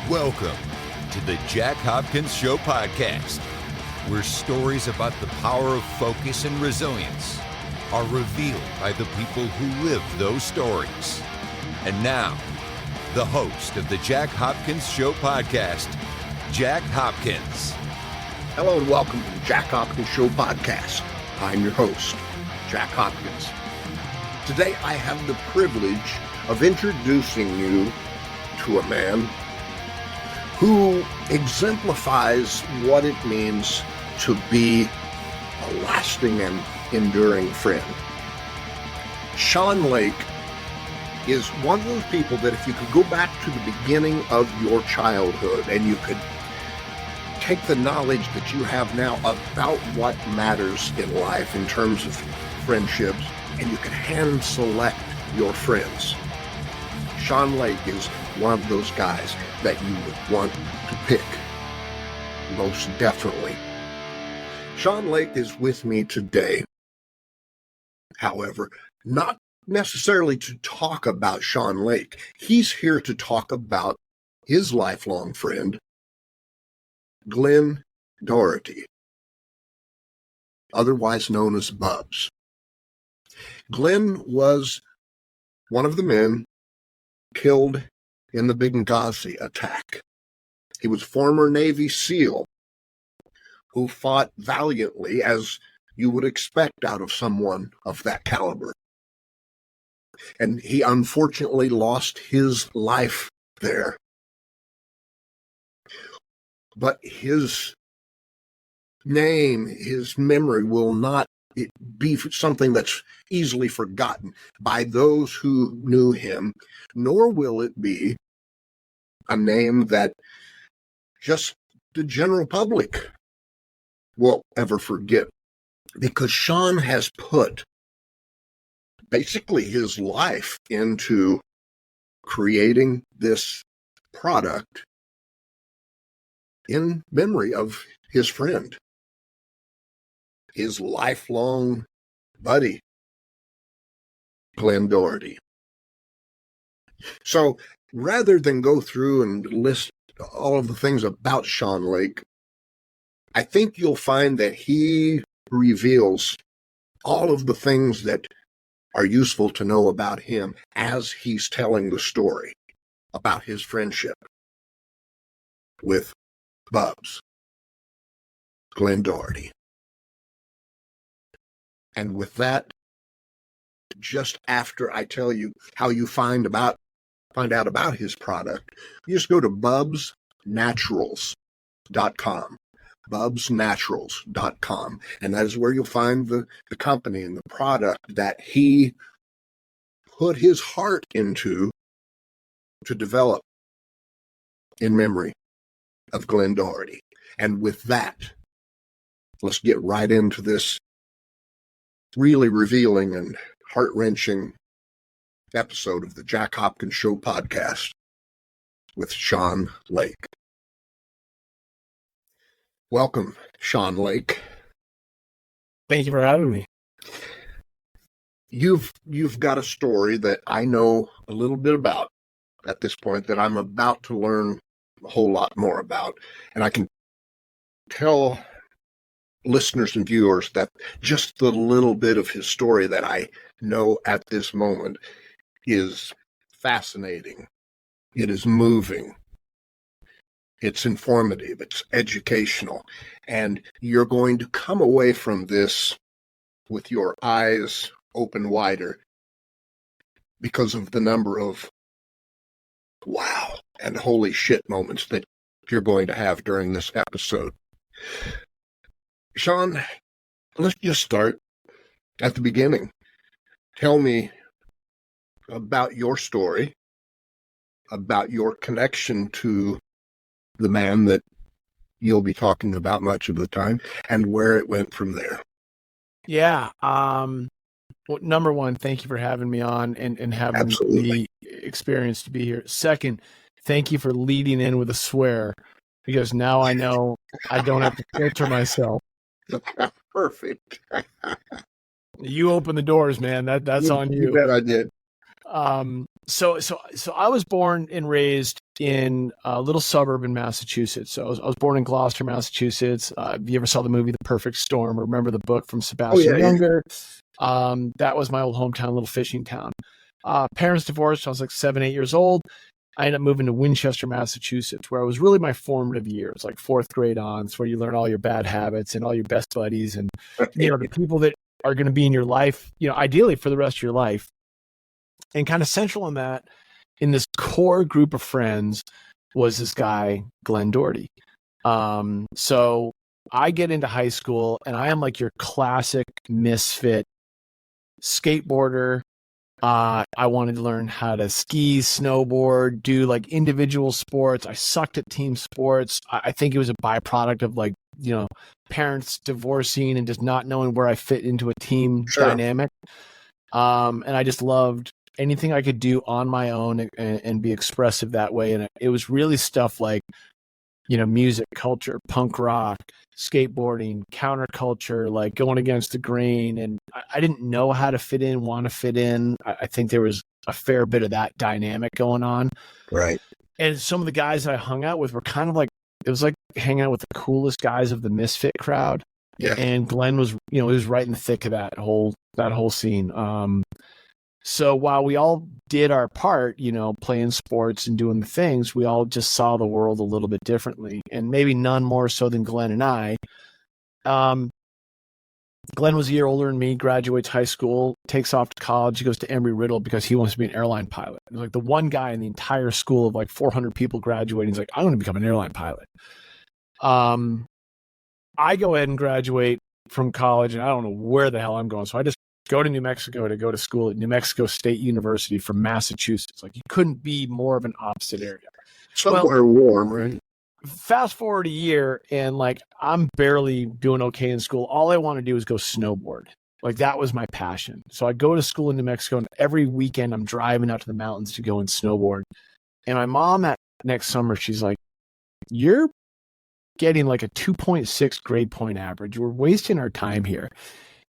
Welcome to the Jack Hopkins Show podcast, where stories about the power of focus and resilience are revealed by the people who live those stories. And now, the host of the Jack Hopkins Show podcast, Jack Hopkins. Hello and welcome to the Jack Hopkins Show podcast. I'm your host, Jack Hopkins. Today I have the privilege of introducing you to a man who exemplifies what it means to be a lasting and enduring friend. Shawn Lake is one of those people that if you could go back to the beginning of your childhood and you could take the knowledge that you have now about what matters in life in terms of friendships, and you could hand select your friends, Shawn Lake is one of those guys that you would want to pick, most definitely. Shawn Lake is with me today, however, not necessarily to talk about Shawn Lake. He's here to talk about his lifelong friend, Glenn Doherty, otherwise known as Bubs. Glenn was one of the men killed in the Benghazi attack. He was former Navy SEAL who fought valiantly, as you would expect out of someone of that caliber. And he unfortunately lost his life there. But his name, his memory will not be something that's easily forgotten by those who knew him, nor will it be a name that just the general public will ever forget, because Shawn has put basically his life into creating this product in memory of his friend, his lifelong buddy, Glenn Doherty. So rather than go through and list all of the things about Shawn Lake, I think you'll find that he reveals all of the things that are useful to know about him as he's telling the story about his friendship with Bubs, Glenn Doherty. And with that, just after I tell you how you find out about his product, you just go to bubsnaturals.com, bubsnaturals.com, and that is where you'll find the company and the product that he put his heart into to develop in memory of Glenn Doherty. And with that, let's get right into this really revealing and heart-wrenching episode of the Jack Hopkins Show podcast with Shawn Lake. Welcome, Shawn Lake. Thank you for having me. You've got a story that I know a little bit about at this point that I'm about to learn a whole lot more about. And I can tell listeners and viewers that just the little bit of his story that I know at this moment is fascinating. It is moving. It's informative. It's educational. And you're going to come away from this with your eyes open wider because of the number of wow and holy shit moments that you're going to have during this episode. Shawn, let's just start at the beginning. Tell me about your story, about your connection to the man that you'll be talking about much of the time, and where it went from there. Yeah. Well, number one, thank you for having me on and having Absolutely. the experience to be here. Second, thank you for leading in with a swear, because now I know I don't have to filter myself. Perfect. You open the doors, man. That's on you. You bet I did. So I was born and raised in a little suburb in Massachusetts. So I was born in Gloucester, Massachusetts. If you ever saw the movie The Perfect Storm, or remember the book from Sebastian Younger? That was my old hometown, little fishing town. Parents divorced. I was like 7, 8 years old. I ended up moving to Winchester, Massachusetts, where it was really my formative years, like 4th grade on. It's where you learn all your bad habits and all your best buddies and, the people that are going to be in your life, ideally for the rest of your life. And kind of central in that, in this core group of friends, was this guy, Glenn Doherty. So I get into high school and I am like your classic misfit skateboarder. I wanted to learn how to ski, snowboard, do like individual sports. I sucked at team sports. I think it was a byproduct of like, parents divorcing and just not knowing where I fit into a team dynamic. And I just loved anything I could do on my own and be expressive that way. And it was really stuff like, music, culture, punk rock, skateboarding, counterculture, like going against the grain. And I didn't know how to fit in, want to fit in. I think there was a fair bit of that dynamic going on. Right. And some of the guys that I hung out with were kind of like, it was like hanging out with the coolest guys of the misfit crowd. Yeah. And Glenn was, he was right in the thick of that whole scene. So while we all did our part, playing sports and doing the things, we all just saw the world a little bit differently, and maybe none more so than Glenn and I. Glenn was a year older than me, graduates high school, takes off to college. He goes to Embry-Riddle because he wants to be an airline pilot. It was like the one guy in the entire school of like 400 people graduating. He's like, I want to become an airline pilot. I go ahead and graduate from college, and I don't know where the hell I'm going. So I just go to New Mexico to go to school at New Mexico State University from Massachusetts. Like, you couldn't be more of an opposite area. Somewhere warm, right? Fast forward a year, and like, I'm barely doing okay in school. All I want to do is go snowboard. Like, that was my passion. So I go to school in New Mexico, and every weekend I'm driving out to the mountains to go and snowboard. And my mom next summer, she's like, you're getting like a 2.6 grade point average. We're wasting our time here.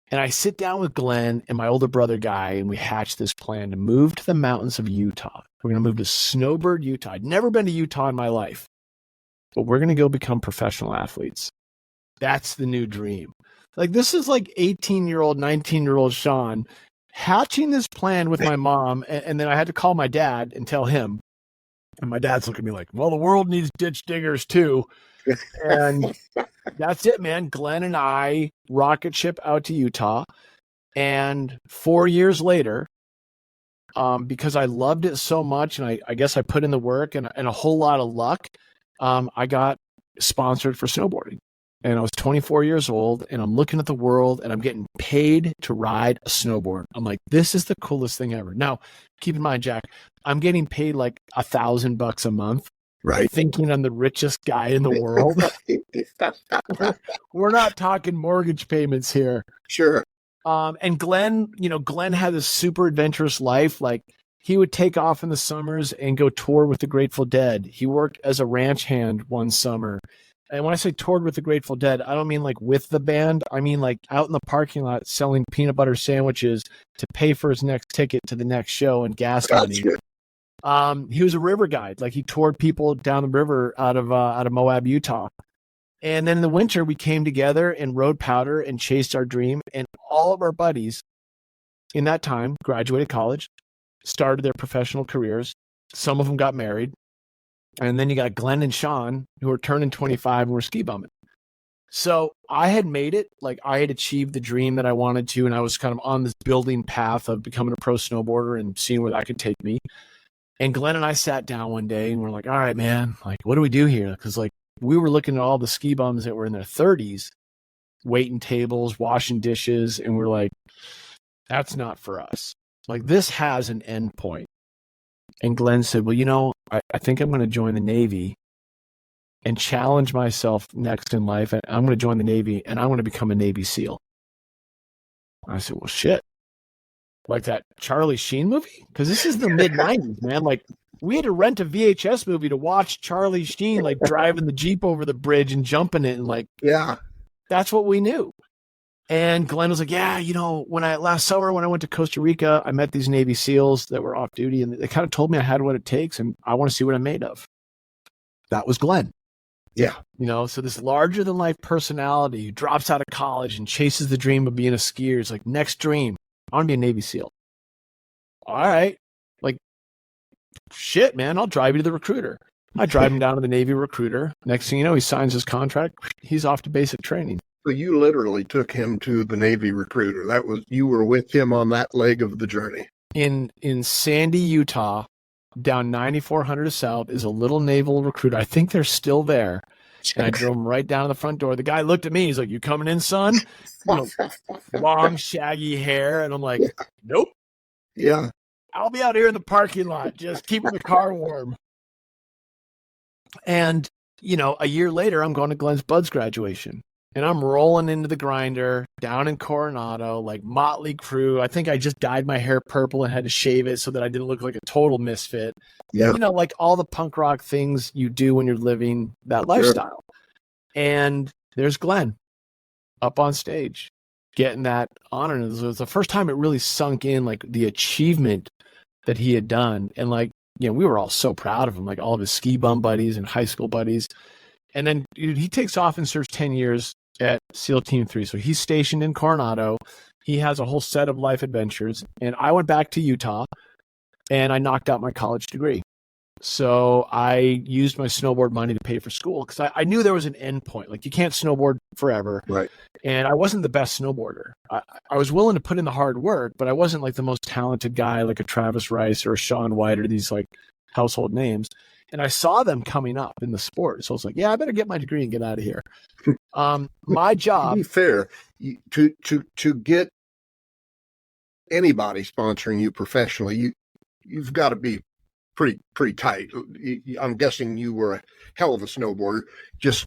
And I sit down with Glenn and my older brother Guy, and we hatch this plan to move to the mountains of Utah. We're going to move to Snowbird, Utah. I'd never been to Utah in my life, but we're going to go become professional athletes. That's the new dream. Like, this is like 18-year-old, 19-year-old Sean hatching this plan with my mom. And then I had to call my dad and tell him. And my dad's looking at me like, well, the world needs ditch diggers too. And that's it, man. Glenn and I rocket ship out to Utah. And 4 years later, because I loved it so much, and I guess I put in the work and a whole lot of luck, I got sponsored for snowboarding. And I was 24 years old, and I'm looking at the world, and I'm getting paid to ride a snowboard. I'm like, this is the coolest thing ever. Now, keep in mind, Jack, I'm getting paid like $1,000 a month. Right. Thinking I'm the richest guy in the world. We're not talking mortgage payments here. Sure. And Glenn, Glenn had this super adventurous life. Like, he would take off in the summers and go tour with the Grateful Dead. He worked as a ranch hand one summer. And when I say toured with the Grateful Dead, I don't mean like with the band. I mean like out in the parking lot selling peanut butter sandwiches to pay for his next ticket to the next show and gas money. He was a river guide. Like, he toured people down the river out of Moab, Utah. And then in the winter, we came together and rode powder and chased our dream. And all of our buddies in that time graduated college, started their professional careers. Some of them got married. And then you got Glenn and Sean, who were turning 25 and were ski bumming. So I had made it. Like, I had achieved the dream that I wanted to. And I was kind of on this building path of becoming a pro snowboarder and seeing where that could take me. And Glenn and I sat down one day and we're like, all right, man, like, what do we do here? Because like, we were looking at all the ski bums that were in their 30s, waiting tables, washing dishes. And we're like, that's not for us. Like, this has an end point. And Glenn said, well, I think I'm going to join the Navy and challenge myself next in life. And I'm going to join the Navy and I want to become a Navy SEAL. I said, well, shit. Like that Charlie Sheen movie? Because this is the mid-90s, man. Like, we had to rent a VHS movie to watch Charlie Sheen, like, driving the Jeep over the bridge and jumping it. And like, yeah, that's what we knew. And Glenn was like, yeah, last summer when I went to Costa Rica, I met these Navy SEALs that were off duty, and they kind of told me I had what it takes, and I want to see what I'm made of. That was Glenn. Yeah. So this larger than life personality who drops out of college and chases the dream of being a skier. It's like, next dream, I want to be a Navy SEAL. All right. Like, shit, man, I'll drive you to the recruiter. I drive him down to the Navy recruiter. Next thing you know, he signs his contract. He's off to basic training. So you literally took him to the Navy recruiter. You were with him on that leg of the journey. In Sandy, Utah, down 9400 South is a little naval recruiter. I think they're still there. And I drove him right down to the front door. The guy looked at me. He's like, "You coming in, son?" Long, shaggy hair. And I'm like, "Nope." Yeah. I'll be out here in the parking lot, just keeping the car warm. And, a year later, I'm going to Glenn's Buds graduation. And I'm rolling into the grinder down in Coronado, like motley crew. I think I just dyed my hair purple and had to shave it so that I didn't look like a total misfit. Yeah. Like all the punk rock things you do when you're living that lifestyle. Sure. And there's Glenn up on stage getting that honor. And it was the first time it really sunk in, like the achievement that he had done. And like, we were all so proud of him, like all of his ski bum buddies and high school buddies. And then he takes off and serves 10 years at SEAL Team 3. So he's stationed in Coronado. He has a whole set of life adventures. And I went back to Utah and I knocked out my college degree. So I used my snowboard money to pay for school because I knew there was an end point. Like, you can't snowboard forever. Right. And I wasn't the best snowboarder. I was willing to put in the hard work, but I wasn't like the most talented guy like a Travis Rice or a Shaun White or these like household names. And I saw them coming up in the sport. So I was like, yeah, I better get my degree and get out of here. My job. To be fair, to get anybody sponsoring you professionally, you've got to be pretty tight. I'm guessing you were a hell of a snowboarder. Just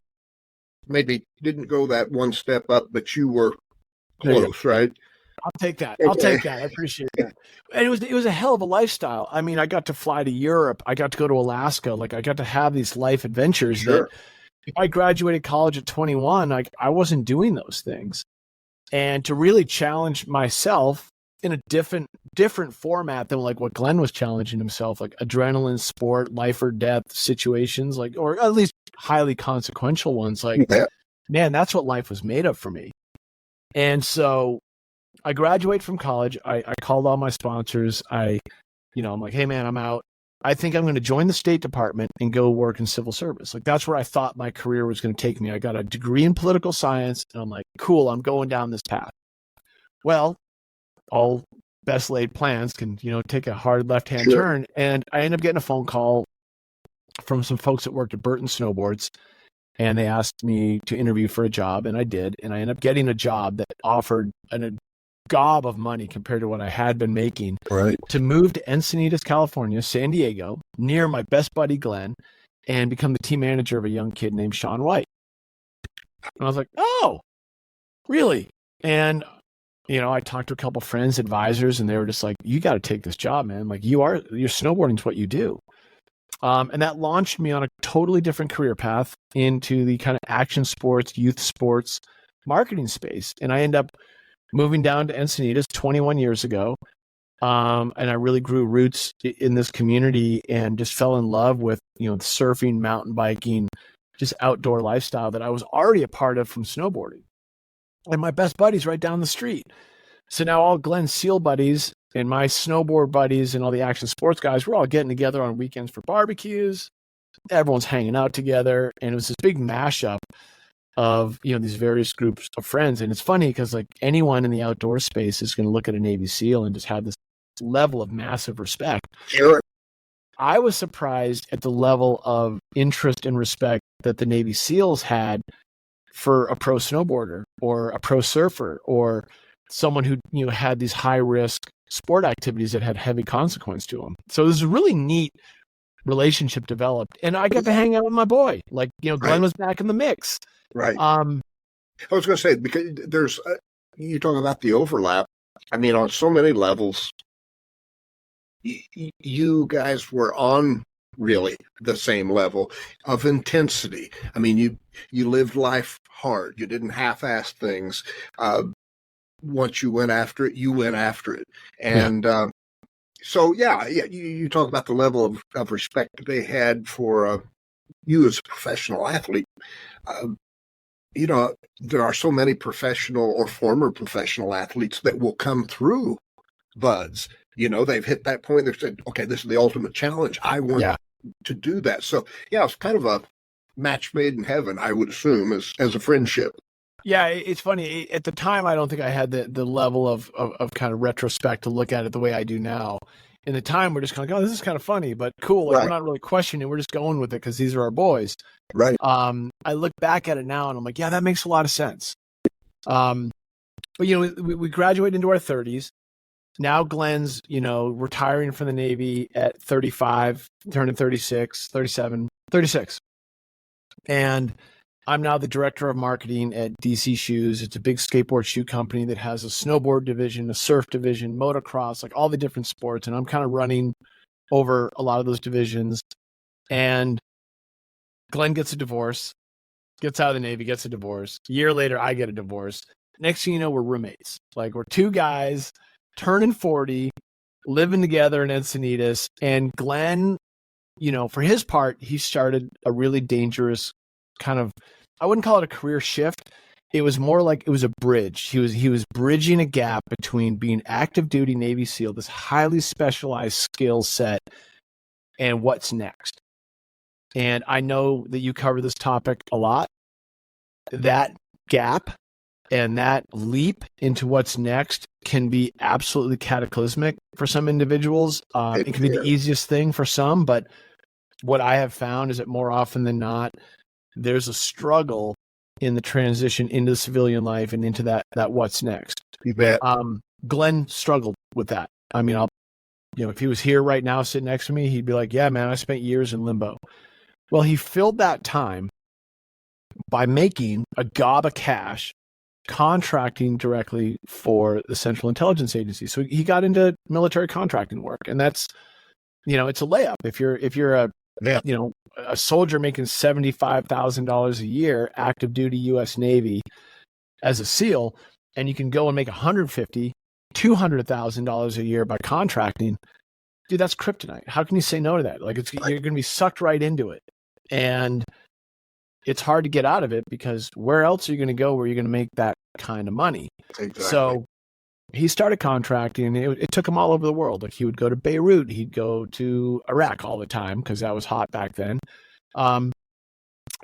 maybe didn't go that one step up, but you were close, right? I'll take that. Okay. I'll take that. I appreciate that. And it was a hell of a lifestyle. I mean, I got to fly to Europe. I got to go to Alaska. Like, I got to have these life adventures. Sure. That if I graduated college at 21, I wasn't doing those things. And to really challenge myself in a different format than like what Glenn was challenging himself, like adrenaline sport, life or death situations, like, or at least highly consequential ones. Like, man, that's what life was made of for me. And so I graduate from college. I called all my sponsors. I'm like, hey man, I'm out. I think I'm going to join the State Department and go work in civil service. Like, that's where I thought my career was going to take me. I got a degree in political science and I'm like, cool, I'm going down this path. Well, all best laid plans can, take a hard left-hand turn. And I ended up getting a phone call from some folks that worked at Burton Snowboards. And they asked me to interview for a job, and I did. And I ended up getting a job that offered a gob of money compared to what I had been making. Right. To move to Encinitas, California, San Diego, near my best buddy, Glenn, and become the team manager of a young kid named Shaun White. And I was like, oh, really? And I talked to a couple friends, advisors, and they were just like, you got to take this job, man. Like, your snowboarding is what you do. And that launched me on a totally different career path into the kind of action sports, youth sports marketing space. And I end up moving down to Encinitas 21 years ago. And I really grew roots in this community and just fell in love with, surfing, mountain biking, just outdoor lifestyle that I was already a part of from snowboarding. And my best buddy's right down the street. So now all Glenn's SEAL buddies and my snowboard buddies and all the action sports guys, we're all getting together on weekends for barbecues. Everyone's hanging out together. And it was this big mashup of, these various groups of friends. And it's funny because like anyone in the outdoor space is going to look at a Navy SEAL and just have this level of massive respect. Sure. I was surprised at the level of interest and respect that the Navy SEALs had for a pro snowboarder or a pro surfer or someone who had these high risk sport activities that had heavy consequence to them. So there's a really neat relationship developed, and I got to hang out with my boy. Like, Glenn was back in the mix. Right. I was going to say, because there's you talk about the overlap. I mean, on so many levels, you guys were on really the same level of intensity. I mean, you lived life hard. You didn't half-ass things. once you went after it, you went after it. And so, you talk about the level of respect that they had for you as a professional athlete. There are so many professional or former professional athletes that will come through Buds. They've hit that point. They've said, okay, this is the ultimate challenge. I want to do that. So, it's kind of a match made in heaven, I would assume, as a friendship. Yeah, it's funny. At the time, I don't think I had the level of kind of retrospect to look at it the way I do now. In the time, we're just kind of oh, this is kind of funny, but cool. Like, we're not really questioning. We're just going with it because these are our boys. Right. I look back at it now and I'm like, yeah, that makes a lot of sense. But we graduate into our 30s. Now Glenn's, retiring from the Navy at 35, turning 36, 37, 36. And I'm now the director of marketing at DC Shoes. It's a big skateboard shoe company that has a snowboard division, a surf division, motocross, like all the different sports. And I'm kind of running over a lot of those divisions. And Glenn gets a divorce, gets out of the Navy, gets a divorce. A year later, I get a divorce. Next thing you know, we're roommates. Like, we're two guys turning 40, living together in Encinitas. And Glenn, for his part, he started a really dangerous kind of, I wouldn't call it a career shift. It was more like it was a bridge. He was bridging a gap between being active duty Navy SEAL, this highly specialized skill set, and what's next. And I know that you cover this topic a lot. That gap and that leap into what's next can be absolutely cataclysmic for some individuals. It can be the easiest thing for some, but what I have found is that more often than not, there's a struggle in the transition into civilian life and into that what's next. You bet. Glenn struggled with that. I mean, if he was here right now sitting next to me, he'd be like, yeah, man, I spent years in limbo. Well, he filled that time by making a gob of cash contracting directly for the Central Intelligence Agency. So he got into military contracting work, and that's, it's a layup. If you're a soldier making $75,000 a year, active duty U.S. Navy as a SEAL, and you can go and make $150,000, $200,000 a year by contracting, dude, that's kryptonite. How can you say no to that? Like, you're going to be sucked right into it. And it's hard to get out of it because where else are you going to go where you're going to make that kind of money? Exactly. So he started contracting. It took him all over the world. Like, he would go to Beirut. He'd go to Iraq all the time because that was hot back then.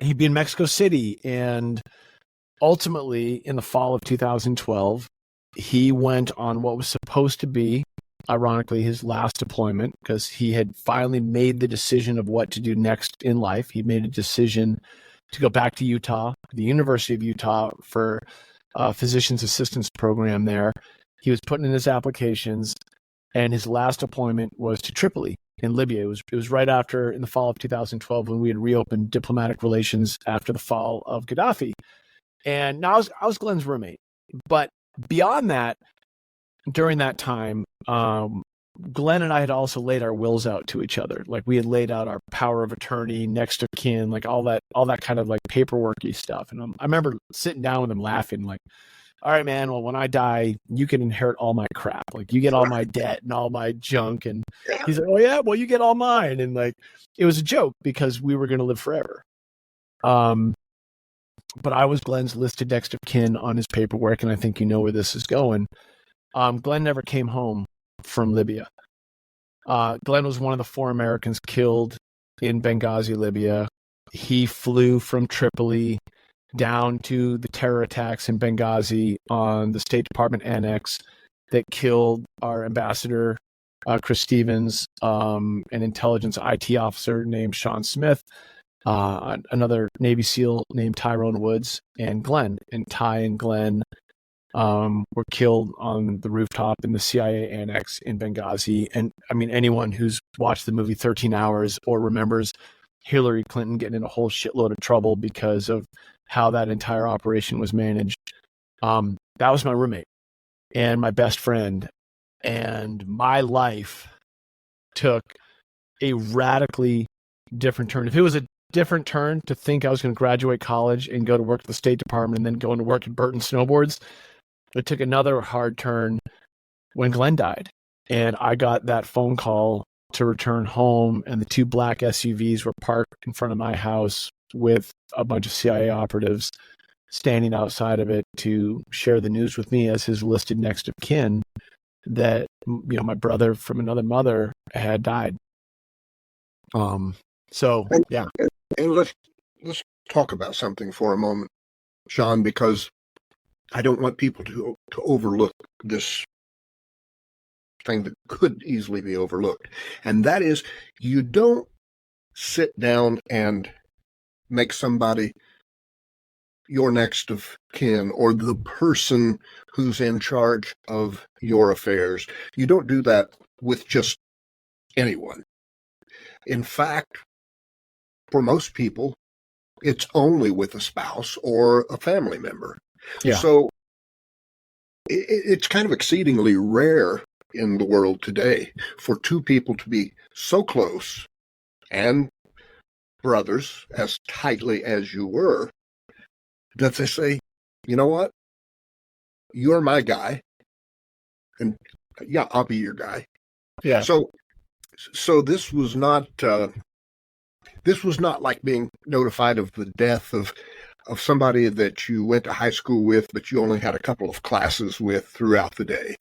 He'd be in Mexico City. And ultimately, in the fall of 2012, he went on what was supposed to be, ironically, his last deployment, because he had finally made the decision of what to do next in life. He made a decision to go back to Utah, the University of Utah, for a physician's assistance program there. He was putting in his applications, and his last deployment was to Tripoli in Libya. It was right after, in the fall of 2012, when we had reopened diplomatic relations after the fall of Gaddafi. And now I was Glenn's roommate. But beyond that, during that time, Glenn and I had also laid our wills out to each other. Like, we had laid out our power of attorney, next of kin, like all that kind of like paperworky stuff. And I remember sitting down with him laughing, like, all right, man, well, when I die, you can inherit all my crap. Like, you get all my debt and all my junk. And he's like, oh yeah, well, you get all mine. And like, it was a joke because we were going to live forever. But I was Glenn's listed next of kin on his paperwork. And I think you know where this is going. Glenn never came home from Libya. Glenn was one of the 4 Americans killed in Benghazi, Libya. He flew from Tripoli down to the terror attacks in Benghazi on the State Department annex that killed our ambassador, Chris Stevens, an intelligence IT officer named Sean Smith, another Navy SEAL named Tyrone Woods, and Glenn. And Ty and Glenn were killed on the rooftop in the CIA annex in Benghazi. And I mean, anyone who's watched the movie 13 Hours or remembers Hillary Clinton getting in a whole shitload of trouble because of how that entire operation was managed. That was my roommate and my best friend. And my life took a radically different turn. If it was a different turn to think I was going to graduate college and go to work at the State Department and then go into work at Burton Snowboards, it took another hard turn when Glenn died. And I got that phone call to return home, and the two black SUVs were parked in front of my house with a bunch of CIA operatives standing outside of it to share the news with me as his listed next of kin that, my brother from another mother had died. So yeah. And let's talk about something for a moment, Sean, because I don't want people to overlook this thing that could easily be overlooked. And that is, you don't sit down and make somebody your next of kin or the person who's in charge of your affairs. You don't do that with just anyone. In fact, for most people, it's only with a spouse or a family member. Yeah. So it's kind of exceedingly rare in the world today for two people to be so close and brothers as tightly as you were that they say, you know what, you're my guy, and yeah, I'll be your guy. Yeah. So this was not like being notified of the death of somebody that you went to high school with, but you only had a couple of classes with throughout the day.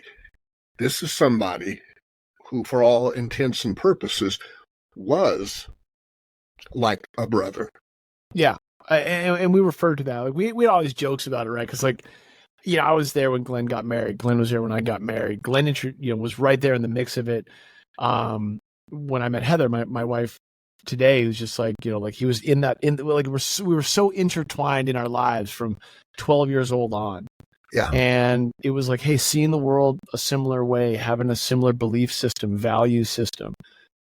This is somebody who, for all intents and purposes, was like a brother. Yeah. And we refer to that. Like we had all these jokes about it, right? Because I was there when Glenn got married. Glenn was there when I got married. Glenn, was right there in the mix of it. When I met Heather, my wife today, was just like, he was we were so intertwined in our lives from 12 years old on. Yeah. And it was like, hey, seeing the world a similar way, having a similar belief system, value system,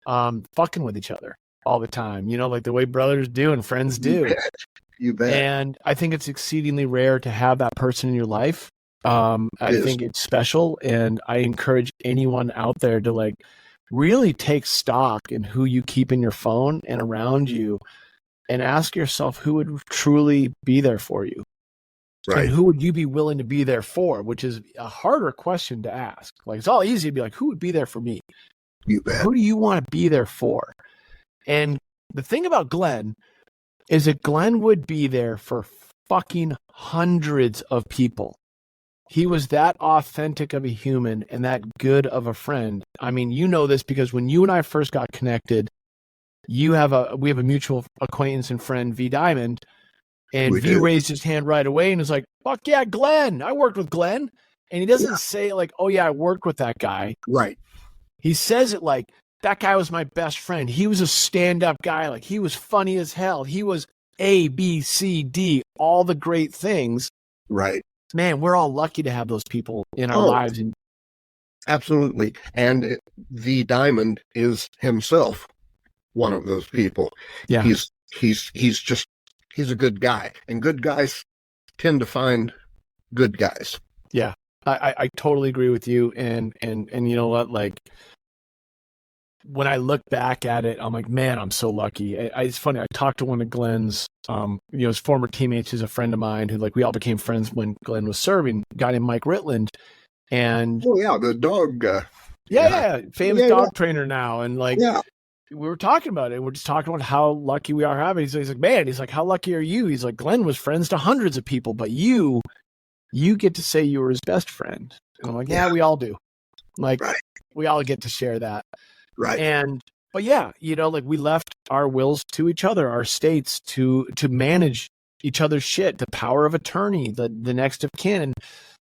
fucking with each other all the time, like the way brothers do and friends do. You bet. And I think it's exceedingly rare to have that person in your life. I think it's special, and I encourage anyone out there to really take stock in who you keep in your phone and around you, and ask yourself who would truly be there for you. Right. And who would you be willing to be there for, which is a harder question to ask. It's all easy to be like, who would be there for me? You bet. Who do you want to be there for? And the thing about Glenn is that Glenn would be there for fucking hundreds of people. He was that authentic of a human and that good of a friend. I mean, this because when you and I first got connected, we have a mutual acquaintance and friend, V Diamond, and V raised his hand right away and was like, fuck yeah, Glenn. I worked with Glenn. And he doesn't say oh yeah, I worked with that guy. Right. He says it like, that guy was my best friend. He was a stand-up guy. He was funny as hell. He was A, B, C, D, all the great things. Right. Man, we're all lucky to have those people in our lives. And absolutely. And the Diamond is himself one of those people. Yeah. He's a good guy, and good guys tend to find good guys. Yeah. I totally agree with you. And you know what? When I look back at it, I'm like, man, I'm so lucky. It's funny. I talked to one of Glenn's, his former teammates, who's a friend of mine, who we all became friends when Glenn was serving. A guy named Mike Ritland, and the dog. Famous dog trainer now, and we were talking about it. We're just talking about how lucky we are having. He's like, man, how lucky are you? He's like, Glenn was friends to hundreds of people, but you get to say you were his best friend. And I'm like, yeah, we all do. Right. We all get to share that. Right. But yeah, we left our wills to each other, our states to manage each other's shit, the power of attorney, the next of kin. And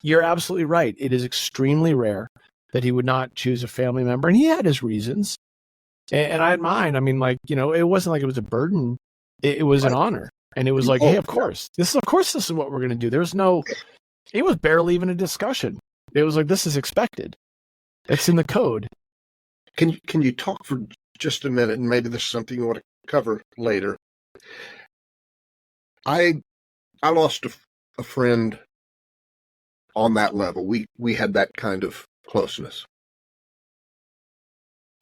you're absolutely right. It is extremely rare that he would not choose a family member. And he had his reasons. And I had mine. I mean, it wasn't like it was a burden. It was an honor. And it was like, hey, of course this is what we're going to do. It was barely even a discussion. It was like, this is expected. It's in the code. Can you talk for just a minute, and maybe this is something you want to cover later? I lost a friend on that level. We had that kind of closeness.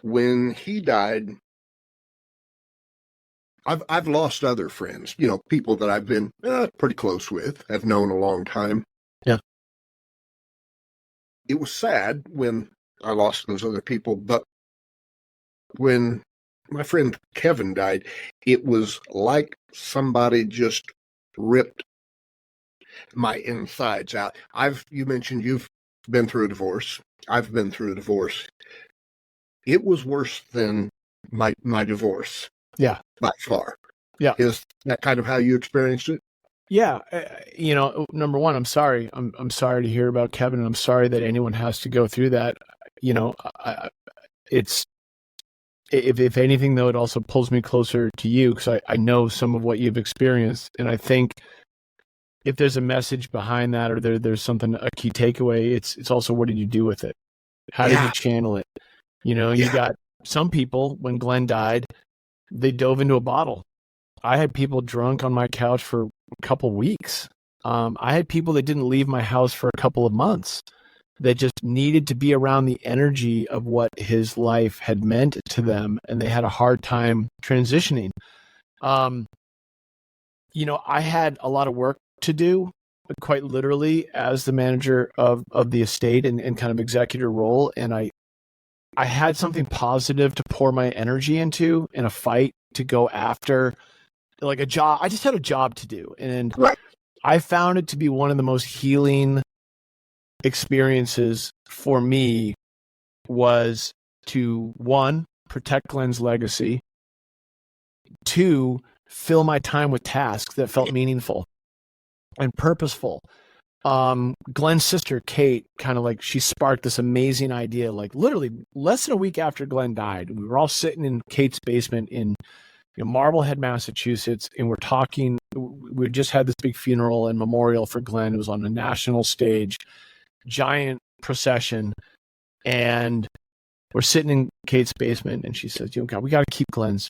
When he died, I've lost other friends, people that I've been pretty close with, have known a long time. Yeah. it was sad when I lost those other people, but when my friend Kevin died, it was like somebody just ripped my insides out. You mentioned you've been through a divorce. I've been through a divorce. It was worse than my divorce. Yeah. By far. Yeah. Is that kind of how you experienced it? Yeah. Number one, I'm sorry. I'm sorry to hear about Kevin, and I'm sorry that anyone has to go through that. It's, if anything, though, it also pulls me closer to you because I know some of what you've experienced. And I think if there's a message behind that, or there's something, a key takeaway, it's also, what did you do with it? How did you channel it? You got some people, when Glenn died, they dove into a bottle. I had people drunk on my couch for a couple weeks. I had people that didn't leave my house for a couple of months, that just needed to be around the energy of what his life had meant to them, and they had a hard time transitioning. I had a lot of work to do, quite literally, as the manager of the estate and kind of executor role, and I had something positive to pour my energy into, in a fight to go after, like a job. I just had a job to do, and Right. I found it to be one of the most healing experiences for me, was to, one, protect Glenn's legacy, two, fill my time with tasks that felt meaningful and purposeful. Glenn's sister, Kate, kind of like, she sparked this amazing idea, like literally less than a week after Glenn died. We were all sitting in Kate's basement in Marblehead, Massachusetts, and we're talking. We just had this big funeral and memorial for Glenn. It was on a national stage, giant procession, and we're sitting in Kate's basement, and she says, God, we got to keep Glenn's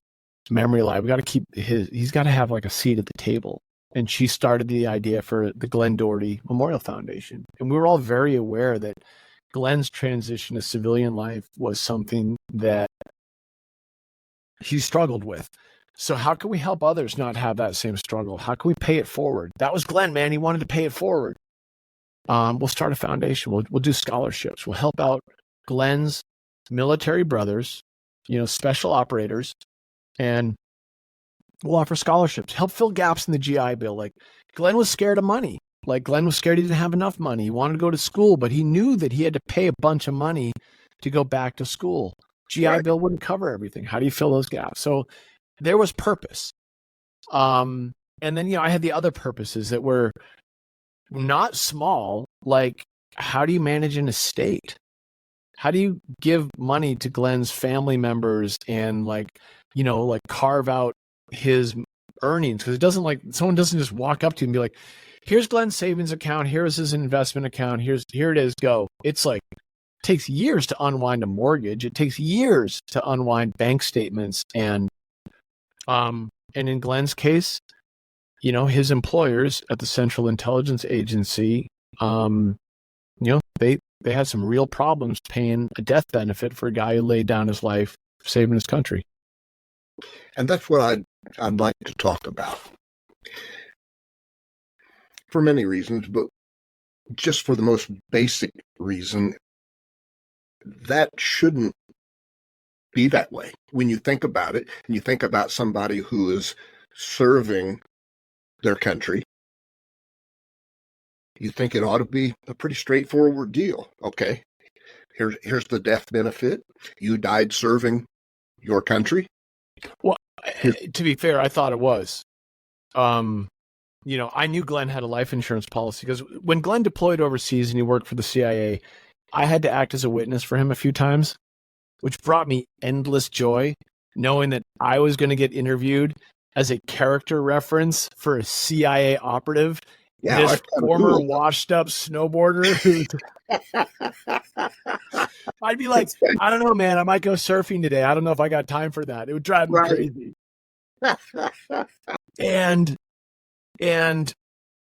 memory alive. We got to keep he's got to have like a seat at the table. And she started the idea for the Glenn Doherty Memorial Foundation. And we were all very aware that Glenn's transition to civilian life was something that he struggled with. So how can we help others not have that same struggle? How can we pay it forward? That was Glenn, man. He wanted to pay it forward. We'll start a foundation. We'll do scholarships. We'll help out Glenn's military brothers, special operators, and we'll offer scholarships, help fill gaps in the GI Bill. Like, Glenn was scared of money. Like, Glenn was scared he didn't have enough money. He wanted to go to school, but he knew that he had to pay a bunch of money to go back to school. GI Bill wouldn't cover everything. How do you fill those gaps? So there was purpose. And then, I had the other purposes that were not small. Like, how do you manage an estate? How do you give money to Glenn's family members and carve out his earnings? Because it doesn't, someone doesn't just walk up to you and be like, here's Glenn's savings account, here's his investment account, here it is, go. It's like, it takes years to unwind a mortgage. It takes years to unwind bank statements. And in Glenn's case, his employers at the Central Intelligence Agency, they had some real problems paying a death benefit for a guy who laid down his life saving his country. And that's what I'd like to talk about, for many reasons, but just for the most basic reason, that shouldn't be that way. When you think about it, and you think about somebody who is serving their country, you think it ought to be a pretty straightforward deal. Okay, here's the death benefit. You died serving your country. Well, to be fair, I thought it was. I knew Glenn had a life insurance policy because when Glenn deployed overseas and he worked for the CIA, I had to act as a witness for him a few times, which brought me endless joy, knowing that I was going to get interviewed as a character reference for a CIA operative. Yeah, this former washed-up snowboarder. I'd be like, I don't know, man. I might go surfing today. I don't know if I got time for that. It would drive me crazy. And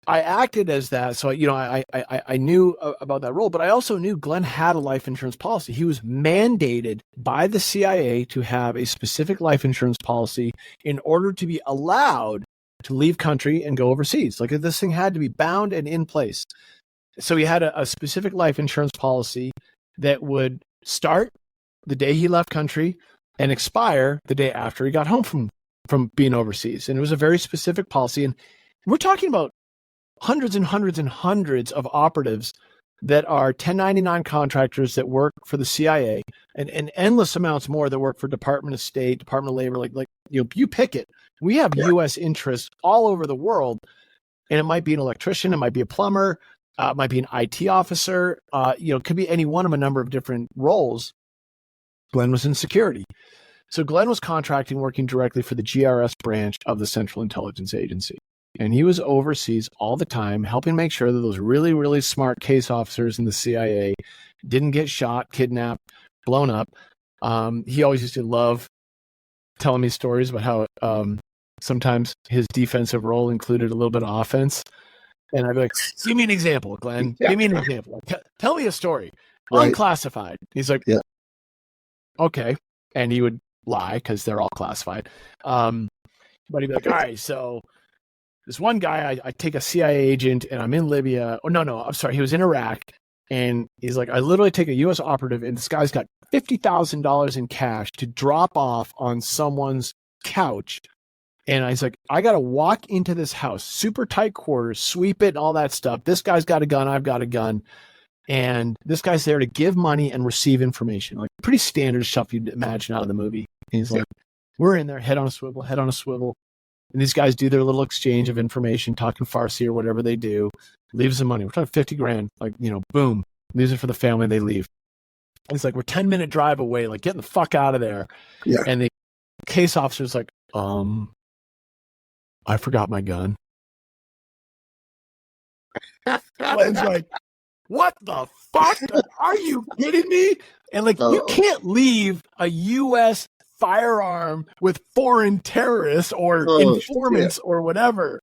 I acted as that. So, I knew about that role, but I also knew Glenn had a life insurance policy. He was mandated by the CIA to have a specific life insurance policy in order to be allowed to leave country and go overseas. Like, this thing had to be bound and in place. So he had a specific life insurance policy that would start the day he left country and expire the day after he got home from being overseas. And it was a very specific policy. And we're talking about hundreds and hundreds and hundreds of operatives that are 1099 contractors that work for the CIA, and endless amounts more that work for Department of State, Department of Labor, like you pick it. We have U.S. interests all over the world, and it might be an electrician, it might be a plumber, it might be an IT officer, it could be any one of a number of different roles. Glenn was in security. So Glenn was contracting, working directly for the GRS branch of the Central Intelligence Agency. And he was overseas all the time, helping make sure that those really, really smart case officers in the CIA didn't get shot, kidnapped, blown up. He always used to love telling me stories about how sometimes his defensive role included a little bit of offense. And I'd be like, give me an example, Glenn. Give me an example. Tell me a story. Right. Unclassified. He's like, okay. And he would lie because they're all classified. But he'd be like, all right, so this one guy, I take a CIA agent and I'm in Libya. Oh, no, I'm sorry. He was in Iraq. And he's like, I literally take a U.S. operative and this guy's got $50,000 in cash to drop off on someone's couch. And I was like, I got to walk into this house, super tight quarters, sweep it and all that stuff. This guy's got a gun. I've got a gun. And this guy's there to give money and receive information. Like pretty standard stuff you'd imagine out of the movie. And he's like, we're in there, head on a swivel, head on a swivel. And these guys do their little exchange of information, talking Farsi or whatever they do, leaves the money. We're talking 50 grand, like, boom, leaves it for the family, they leave. It's like, we're 10-minute drive away, like getting the fuck out of there. Yeah. And the case officer's like, I forgot my gun. Glenn's like, what the fuck? Are you kidding me? And like, you can't leave a U.S. firearm with foreign terrorists or informants or whatever.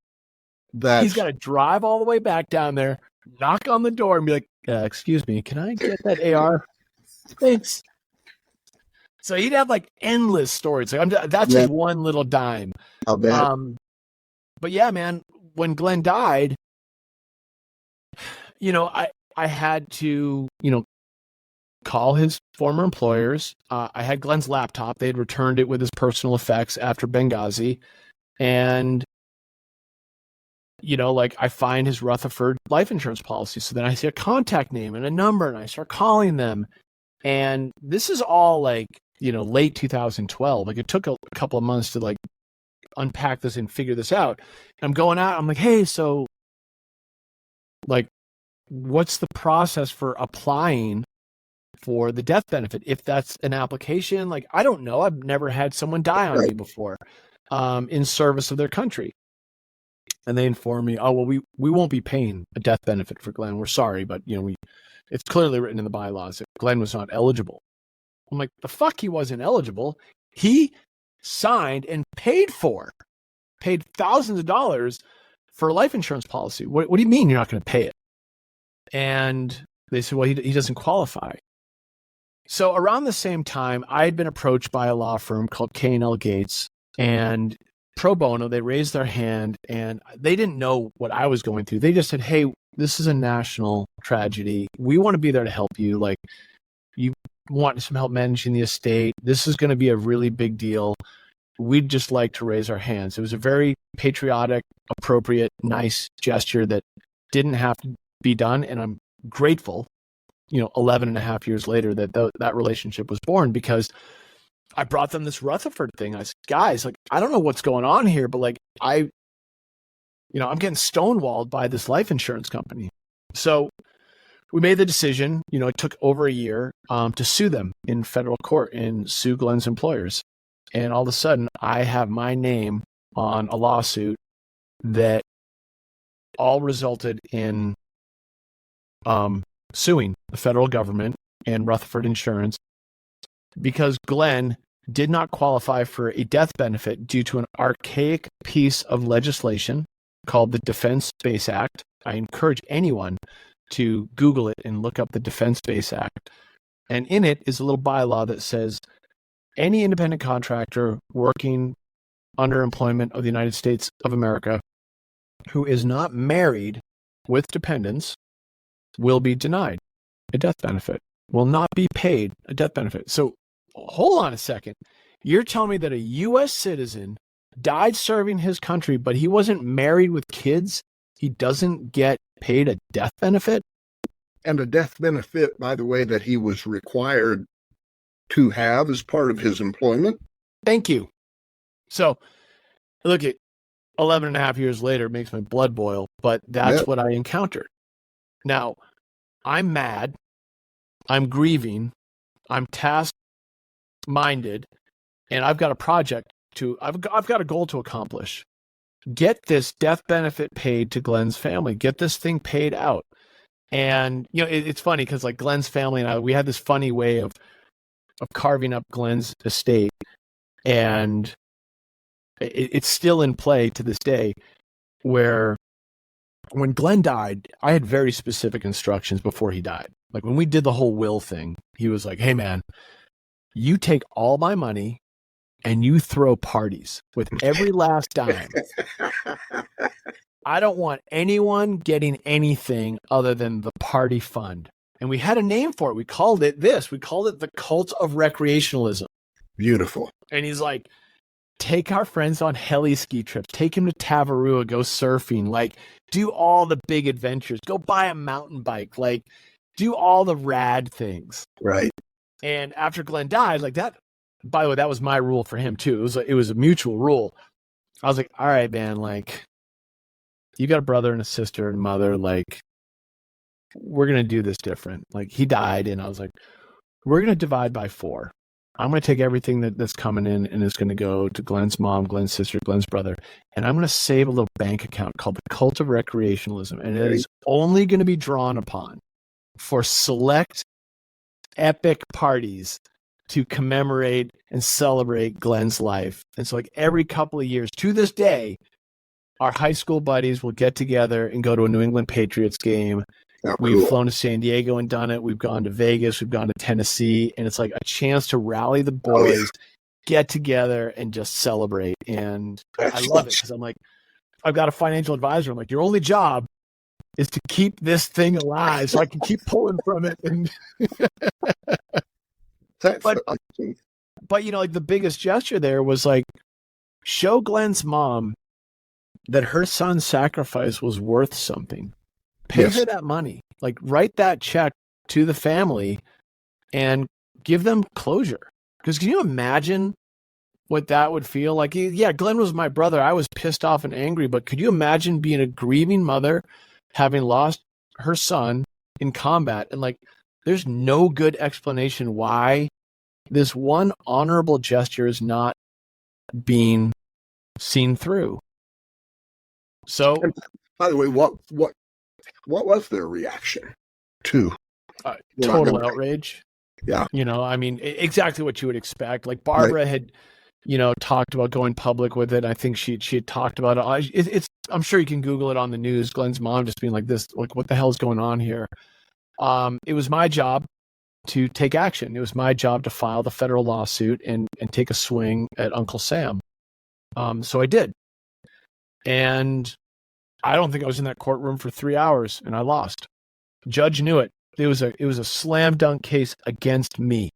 He's got to drive all the way back down there, knock on the door and be like, excuse me, can I get that AR? Thanks. So he'd have like endless stories. Like, that's just one little dime. I'll bet. But yeah, man, when Glenn died, I had to, call his former employers. I had Glenn's laptop. They had returned it with his personal effects after Benghazi. And, I find his Rutherford life insurance policy. So then I see a contact name and a number and I start calling them. And this is all like, late 2012. Like it took a couple of months to like unpack this and figure this out. And I'm going out. I'm like, hey, so like, what's the process for applying for the death benefit? If that's an application, like, I don't know. I've never had someone die on me before in service of their country. And they inform me, oh, well, we won't be paying a death benefit for Glenn. We're sorry, but, it's clearly written in the bylaws that Glenn was not eligible. I'm like, the fuck he wasn't eligible. He signed and paid thousands of dollars for a life insurance policy. What do you mean you're not going to pay it? And they said, well, he doesn't qualify. So around the same time, I had been approached by a law firm called K&L Gates, and pro bono, they raised their hand and they didn't know what I was going through. They just said, hey, this is a national tragedy. We want to be there to help you. Like, you want some help managing the estate. This is going to be a really big deal. We'd just like to raise our hands. It was a very patriotic, appropriate, nice gesture that didn't have to be done. And I'm grateful, 11 and a half years later that relationship was born, because I brought them this Rutherford thing. I said, guys, like, I don't know what's going on here, but like, I'm getting stonewalled by this life insurance company. So we made the decision, it took over a year to sue them in federal court and sue Glenn's employers. And all of a sudden I have my name on a lawsuit that all resulted in suing the federal government and Rutherford Insurance because Glenn did not qualify for a death benefit due to an archaic piece of legislation called the Defense Space Act. I encourage anyone to Google it and look up the Defense Space Act. And in it is a little bylaw that says any independent contractor working under employment of the United States of America who is not married with dependents will be denied a death benefit, will not be paid a death benefit. So hold on a second. You're telling me that a U.S. citizen died serving his country, but he wasn't married with kids? He doesn't get paid a death benefit? And a death benefit, by the way, that he was required to have as part of his employment. Thank you. So look at 11 and a half years later, it makes my blood boil, but that's what I encountered. Now, I'm mad. I'm grieving. I'm task-minded, and I've got a project I've got a goal to accomplish. Get this death benefit paid to Glenn's family. Get this thing paid out. And, you know, it's funny because like Glenn's family and I, we had this funny way of carving up Glenn's estate, and it's still in play to this day, where when Glenn died, I had very specific instructions before he died. Like when we did the whole will thing, he was like, hey man, you take all my money and you throw parties with every last dime. I don't want anyone getting anything other than the party fund. And we had a name for it. We called it this. We called it the cult of recreationalism. Beautiful. And he's like, take our friends on heli ski trips. Take him to Tavarua. Go surfing. Like, do all the big adventures. Go buy a mountain bike. Like, do all the rad things. Right. And after Glenn died, like that, by the way, that was my rule for him too. It was a mutual rule. I was like, all right, man, like, you got a brother and a sister and mother, like, we're going to do this different. Like, he died, and I was like, we're going to divide by 4. I'm going to take everything that's coming in, and it's going to go to Glenn's mom, Glenn's sister, Glenn's brother, and I'm going to save a little bank account called the Cult of Recreationalism, and it is only going to be drawn upon for select epic parties to commemorate and celebrate Glenn's life. And so like every couple of years to this day, our high school buddies will get together and go to a New England Patriots game. We've flown to San Diego and done it. We've gone to Vegas. We've gone to Tennessee. And it's like a chance to rally the boys, get together, and just celebrate. And I love it because I'm like, I've got a financial advisor. I'm like, your only job is to keep this thing alive so I can keep pulling from it. And but you know, like the biggest gesture there was like, show Glenn's mom that her son's sacrifice was worth something. Pay her that money. Like, write that check to the family and give them closure. Because can you imagine what that would feel like? Yeah, Glenn was my brother. I was pissed off and angry, but could you imagine being a grieving mother, having lost her son in combat? And like, there's no good explanation why this one honorable gesture is not being seen through. So, and by the way, what was their reaction to total outrage? Yeah, you know, I mean, exactly what you would expect. Like Barbara had, you know, talked about going public with it. I think she had talked about it. It's I'm sure you can Google it on the news. Glenn's mom just being like this, like, what the hell is going on here? It was my job to take action. It was my job to file the federal lawsuit and take a swing at Uncle Sam. So I did. And I don't think I was in that courtroom for 3 hours, and I lost. Judge knew it. It was a slam dunk case against me.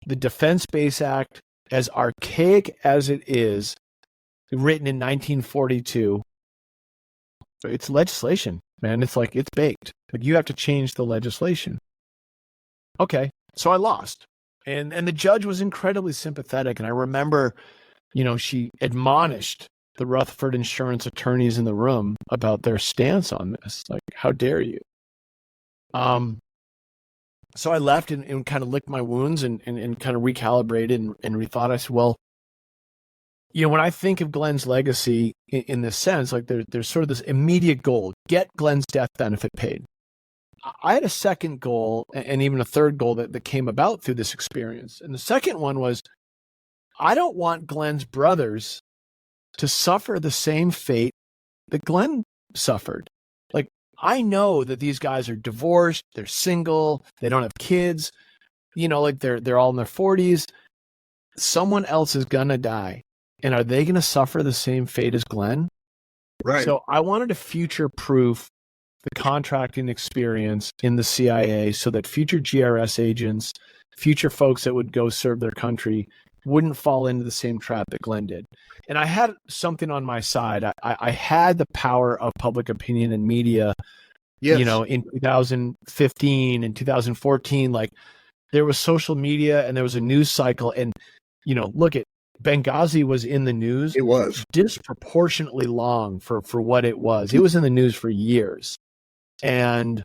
The Defense Base Act, as archaic as it is, written in 1942, it's legislation, man. It's like, it's baked. Like, you have to change the legislation. Okay, so I lost. And the judge was incredibly sympathetic. And I remember, you know, she admonished the Rutherford insurance attorneys in the room about their stance on this. Like, how dare you? So I left and kind of licked my wounds and kind of recalibrated and rethought. I said, well, you know, when I think of Glenn's legacy in this sense, like there's sort of this immediate goal, get Glenn's death benefit paid. I had a second goal and even a third goal that came about through this experience. And the second one was, I don't want Glenn's brothers to suffer the same fate that Glenn suffered. Like, I know that these guys are divorced, they're single, they don't have kids, you know, like they're all in their 40s. Someone else is gonna die. And are they gonna suffer the same fate as Glenn? Right. So I wanted to future-proof the contracting experience in the CIA so that future GRS agents, future folks that would go serve their country, wouldn't fall into the same trap that Glenn did. And I had something on my side. I had the power of public opinion and media, Yes. in 2015 and 2014, like there was social media and there was a news cycle. And, look at Benghazi was in the news. It was disproportionately long for what it was. It was in the news for years. And,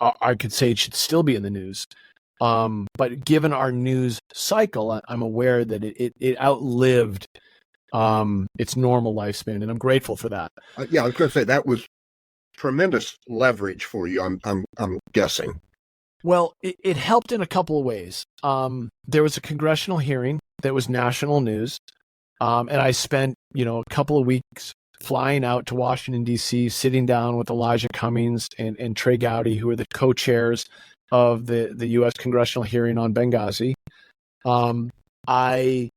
I could say it should still be in the news. But given our news cycle, I'm aware that it outlived its normal lifespan, and I'm grateful for that. yeah, I was going to say that was tremendous leverage for you. I'm guessing. Well, it helped in a couple of ways. There was a congressional hearing that was national news, and I spent a couple of weeks flying out to Washington D.C., sitting down with Elijah Cummings and Trey Gowdy, who are the co-chairs of the U.S. congressional hearing on Benghazi. I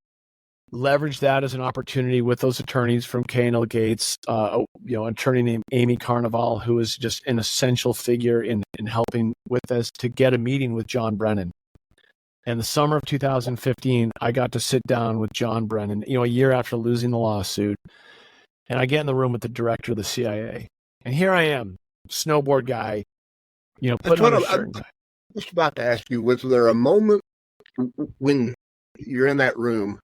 leveraged that as an opportunity with those attorneys from K&L Gates, an attorney named Amy Carnival, who was just an essential figure in helping with us to get a meeting with John Brennan. And the summer of 2015, I got to sit down with John Brennan, a year after losing the lawsuit. And I get in the room with the director of the CIA. And here I am, snowboard guy, putting on a shirt. I was about to ask you, was there a moment when you're in that room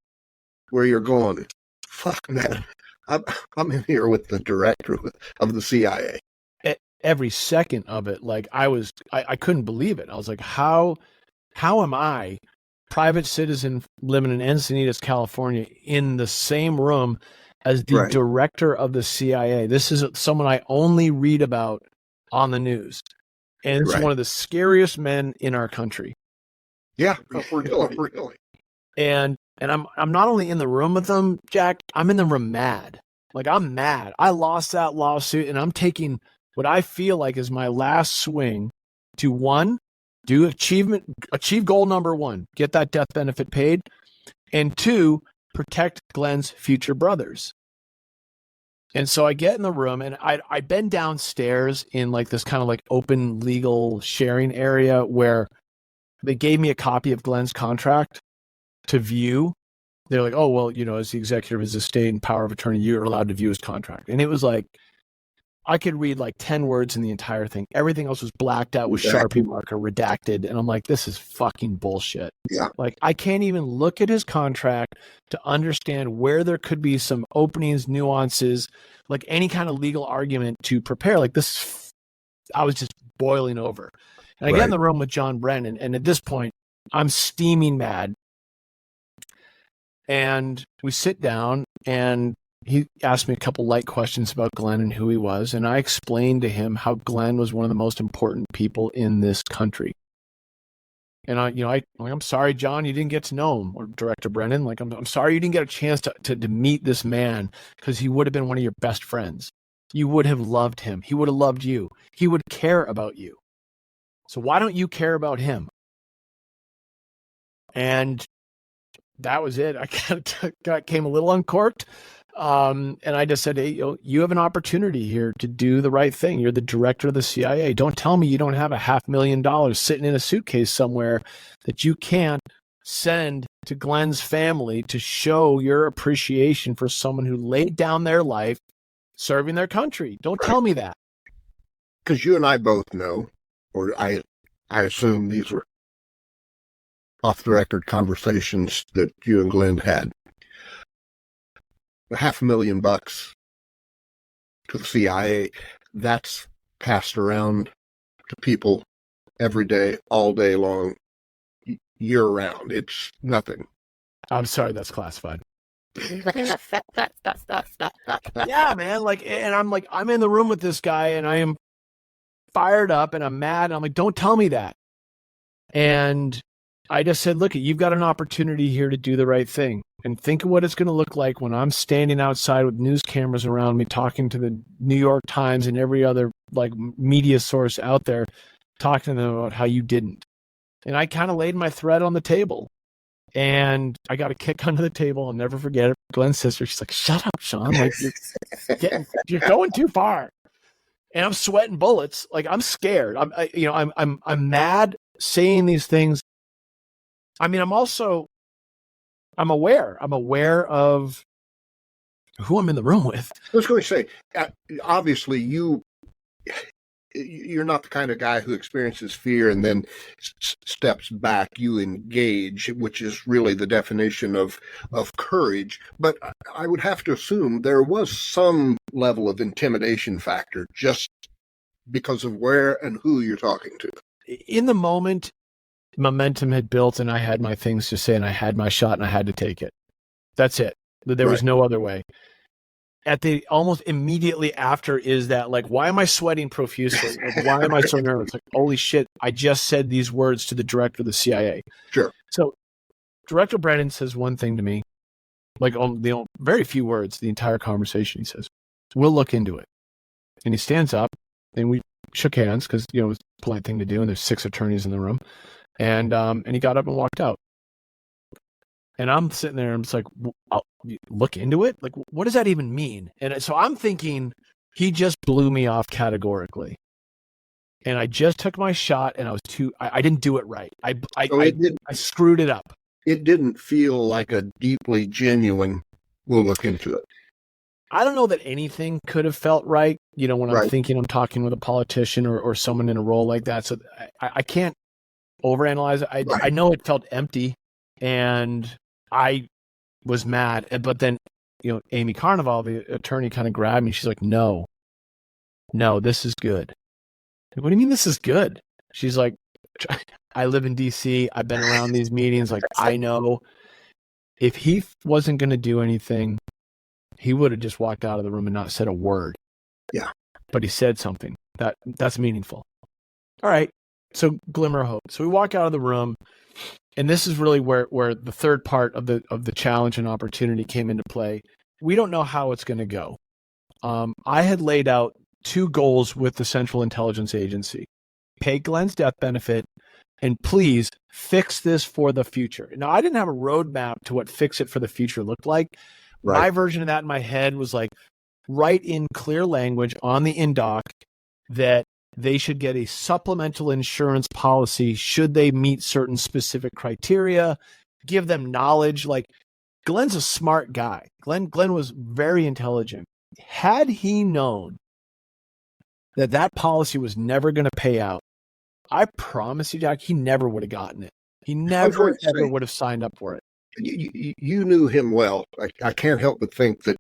where you're going, fuck, man, I'm in here with the director of the CIA? Every second of it, like I couldn't believe it. I was like, how am I, private citizen living in Encinitas, California, in the same room as the director of the CIA? This is someone I only read about on the news. And it's one of the scariest men in our country. Yeah, really. And I'm not only in the room with them, Jack, I'm in the room mad. Like, I'm mad. I lost that lawsuit, and I'm taking what I feel like is my last swing to, one, achieve goal number one, get that death benefit paid, and two, protect Glenn's future brothers. And so I get in the room, and I've been downstairs in like this kind of like open legal sharing area where they gave me a copy of Glenn's contract to view. They're like, oh, well, as the executive of his estate and power of attorney, you're allowed to view his contract. And it was like, I could read like 10 words in the entire thing. Everything else was blacked out with Sharpie marker, redacted. And I'm like, this is fucking bullshit. Yeah. Like, I can't even look at his contract to understand where there could be some openings, nuances, like any kind of legal argument to prepare. Like this, I was just boiling over. And I get in the room with John Brennan. And at this point, I'm steaming mad. And we sit down, and he asked me a couple light questions about Glenn and who he was. And I explained to him how Glenn was one of the most important people in this country. And I'm sorry, John, you didn't get to know him, or Director Brennan. Like, I'm sorry you didn't get a chance to meet this man, because he would have been one of your best friends. You would have loved him. He would have loved you. He would care about you. So why don't you care about him? And that was it. I kind of came a little uncorked. And I just said, hey, you have an opportunity here to do the right thing. You're the director of the CIA. Don't tell me you don't have $500,000 sitting in a suitcase somewhere that you can't send to Glenn's family to show your appreciation for someone who laid down their life serving their country. Don't tell me that. Because you and I both know, or I assume these were off-the-record conversations that you and Glenn had. $500,000 to the CIA, that's passed around to people every day, all day long, year round. It's nothing. I'm sorry, that's classified. Yeah, man. Like, and I'm in the room with this guy, and I am fired up, and I'm mad. And I'm like, don't tell me that. And I just said, look, you've got an opportunity here to do the right thing. And think of what it's going to look like when I'm standing outside with news cameras around me, talking to the New York Times and every other like media source out there, talking to them about how you didn't. And I kind of laid my thread on the table, and I got a kick under the table. I'll never forget it. Glenn's sister, she's like, shut up, Sean. Like, you're going too far. and I'm sweating bullets. Like, I'm scared. I'm mad saying these things. I mean, I'm aware. I'm aware of who I'm in the room with. I was going to say, obviously, you're not the kind of guy who experiences fear and then steps back. You engage, which is really the definition of courage. But I would have to assume there was some level of intimidation factor just because of where and who you're talking to. In the moment, momentum had built and I had my things to say and I had my shot and I had to take it. That's it. There was no other way. At the almost immediately after is that, like, why am I sweating profusely? Like, why am I so nervous? Like, holy shit, I just said these words to the director of the CIA. Sure. So Director Brennan says one thing to me, like, on the very few words, the entire conversation. He says, we'll look into it. And he stands up and we shook hands because, it was a polite thing to do. And there's 6 attorneys in the room. And he got up and walked out. And I'm sitting there and I'm just like, I'll look into it? Like, what does that even mean? And so I'm thinking he just blew me off categorically. And I just took my shot and I didn't do it right. I screwed it up. It didn't feel like a deeply genuine, we'll look into it. I don't know that anything could have felt right, when I'm thinking I'm talking with a politician or someone in a role like that. So I can't overanalyze it. I know it felt empty and I was mad. But then, Amy Carnival, the attorney, kind of grabbed me. She's like, no, this is good. Like, what do you mean this is good? She's like, I live in DC. I've been around these meetings. Like, I know if he wasn't going to do anything, he would have just walked out of the room and not said a word. Yeah. But he said something that's meaningful. All right. So glimmer of hope. So we walk out of the room, and this is really where the third part of the challenge and opportunity came into play. We don't know how it's going to go. I had laid out 2 goals with the Central Intelligence Agency. Pay Glenn's death benefit, and please fix this for the future. Now, I didn't have a roadmap to what fix it for the future looked like. Right. My version of that in my head was like, write in clear language on the INDOC that they should get a supplemental insurance policy should they meet certain specific criteria, give them knowledge. Like, Glenn's a smart guy. Glenn was very intelligent. Had he known that policy was never going to pay out, I promise you, Jack, he never would have gotten it. He never, ever would have signed up for it. You knew him well. I can't help but think that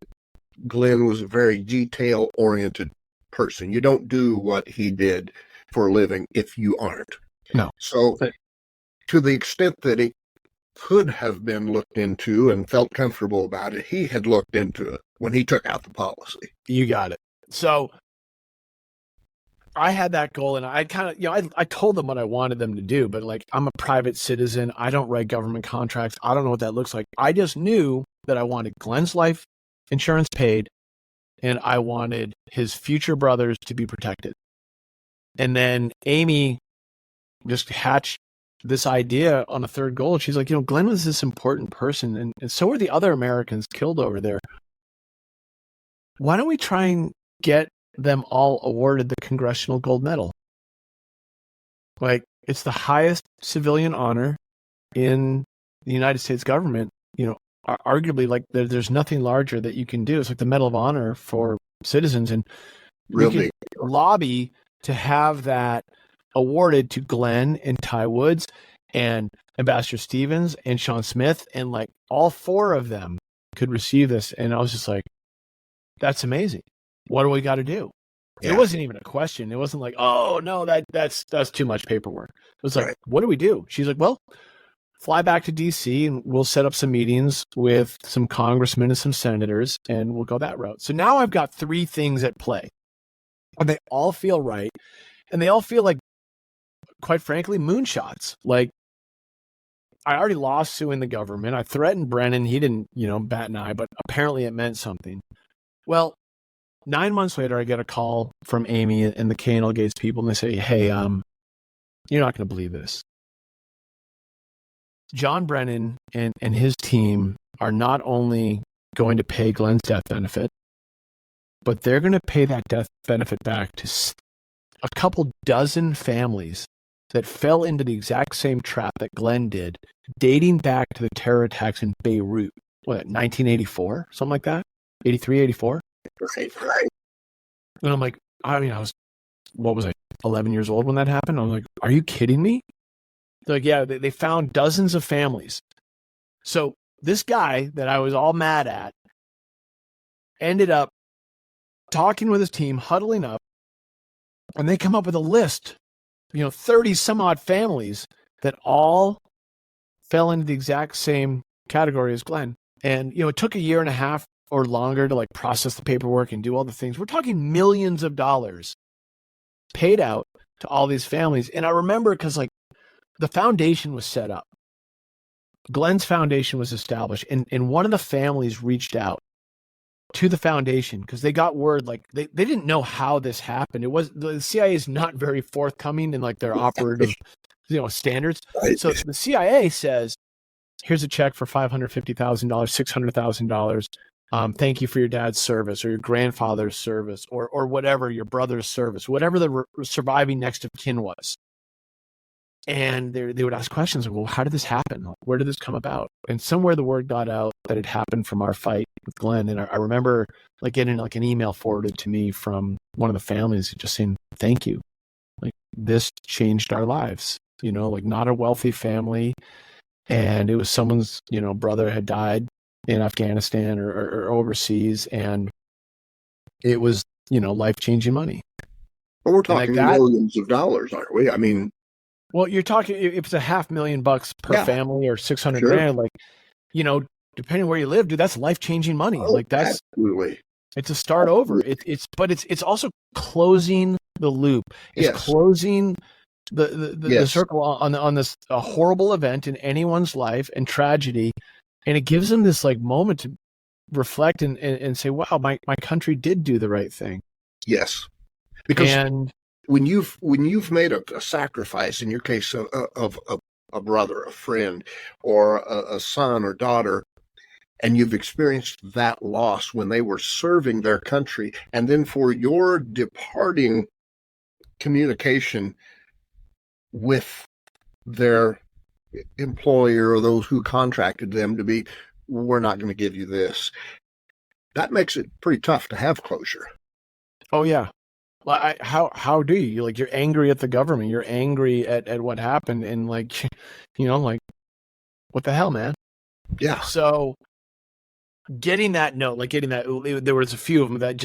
Glenn was a very detail-oriented person. You don't do what he did for a living if you aren't. No. So to the extent that it could have been looked into and felt comfortable about it, he had looked into it when he took out the policy. You got it. So I had that goal, and I kind of, I told them what I wanted them to do, but like, I'm a private citizen. I don't write government contracts. I don't know what that looks like. I just knew that I wanted Glenn's life insurance paid, and I wanted his future brothers to be protected. And then Amy just hatched this idea on a third goal. She's like, Glenn was this important person, and so are the other Americans killed over there. Why don't we try and get them all awarded the Congressional Gold Medal? Like, it's the highest civilian honor in the United States government. Arguably, like, there's nothing larger that you can do. It's like the Medal of Honor for citizens, and we can lobby to have that awarded to Glenn and Ty Woods and Ambassador Stevens and Sean Smith, and like all 4 of them could receive this. And I was just like, that's amazing. What do we got to do? Yeah. It wasn't even a question. It wasn't like, oh no, that's too much paperwork. It was like, What do we do? She's like, well, fly back to DC and we'll set up some meetings with some congressmen and some senators, and we'll go that route. So now I've got 3 things at play, and they all feel right. And they all feel like, quite frankly, moonshots. Like, I already lost suing the government. I threatened Brennan. He didn't, bat an eye, but apparently it meant something. Well, 9 months later, I get a call from Amy and the K&L Gates people, and they say, hey, you're not going to believe this. John Brennan and his team are not only going to pay Glenn's death benefit, but they're going to pay that death benefit back to a couple dozen families that fell into the exact same trap that Glenn did, dating back to the terror attacks in Beirut, 1984, something like that? 83, 84? Right. And I'm like, I was, 11 years old when that happened? I'm like, are you kidding me? They're like, yeah, they found dozens of families. So this guy that I was all mad at ended up talking with his team, huddling up, and they come up with a list, 30 some odd families that all fell into the exact same category as Glenn. And, it took a year and a half or longer to process the paperwork and do all the things. We're talking millions of dollars paid out to all these families. And I remember because the foundation was set up. Glenn's foundation was established, and one of the families reached out to the foundation because they got word, they didn't know how this happened. It was the CIA is not very forthcoming in their operative standards. Right. So the CIA says, here's a check for $550,000, $600,000. Thank you for your dad's service or your grandfather's service or whatever, your brother's service, whatever the surviving next of kin was. And they would ask questions like, well, how did this happen? Where did this come about? And somewhere the word got out that it happened from our fight with Glenn. And I remember getting an email forwarded to me from one of the families just saying, thank you. This changed our lives, not a wealthy family. And it was someone's, brother had died in Afghanistan or overseas. And it was, life-changing money. Well, we're talking millions of dollars, aren't we? I mean, well, you're talking, if it's $500,000 per family or 600 grand, depending where you live, dude, that's life-changing money. That's absolutely. It's a start over. It's also closing the loop. It's closing the circle on this a horrible event in anyone's life and tragedy. And it gives them this moment to reflect and say, wow, my country did do the right thing. Yes. Because when you've made a sacrifice, in your case of a brother, a friend, or a son or daughter, and you've experienced that loss when they were serving their country, and then for your departing communication with their employer or those who contracted them to be, we're not going to give you this. That makes it pretty tough to have closure. Oh yeah. Well, how do you you're angry at the government? You're angry at what happened, and what the hell, man? Yeah. So getting that note, there was a few of them that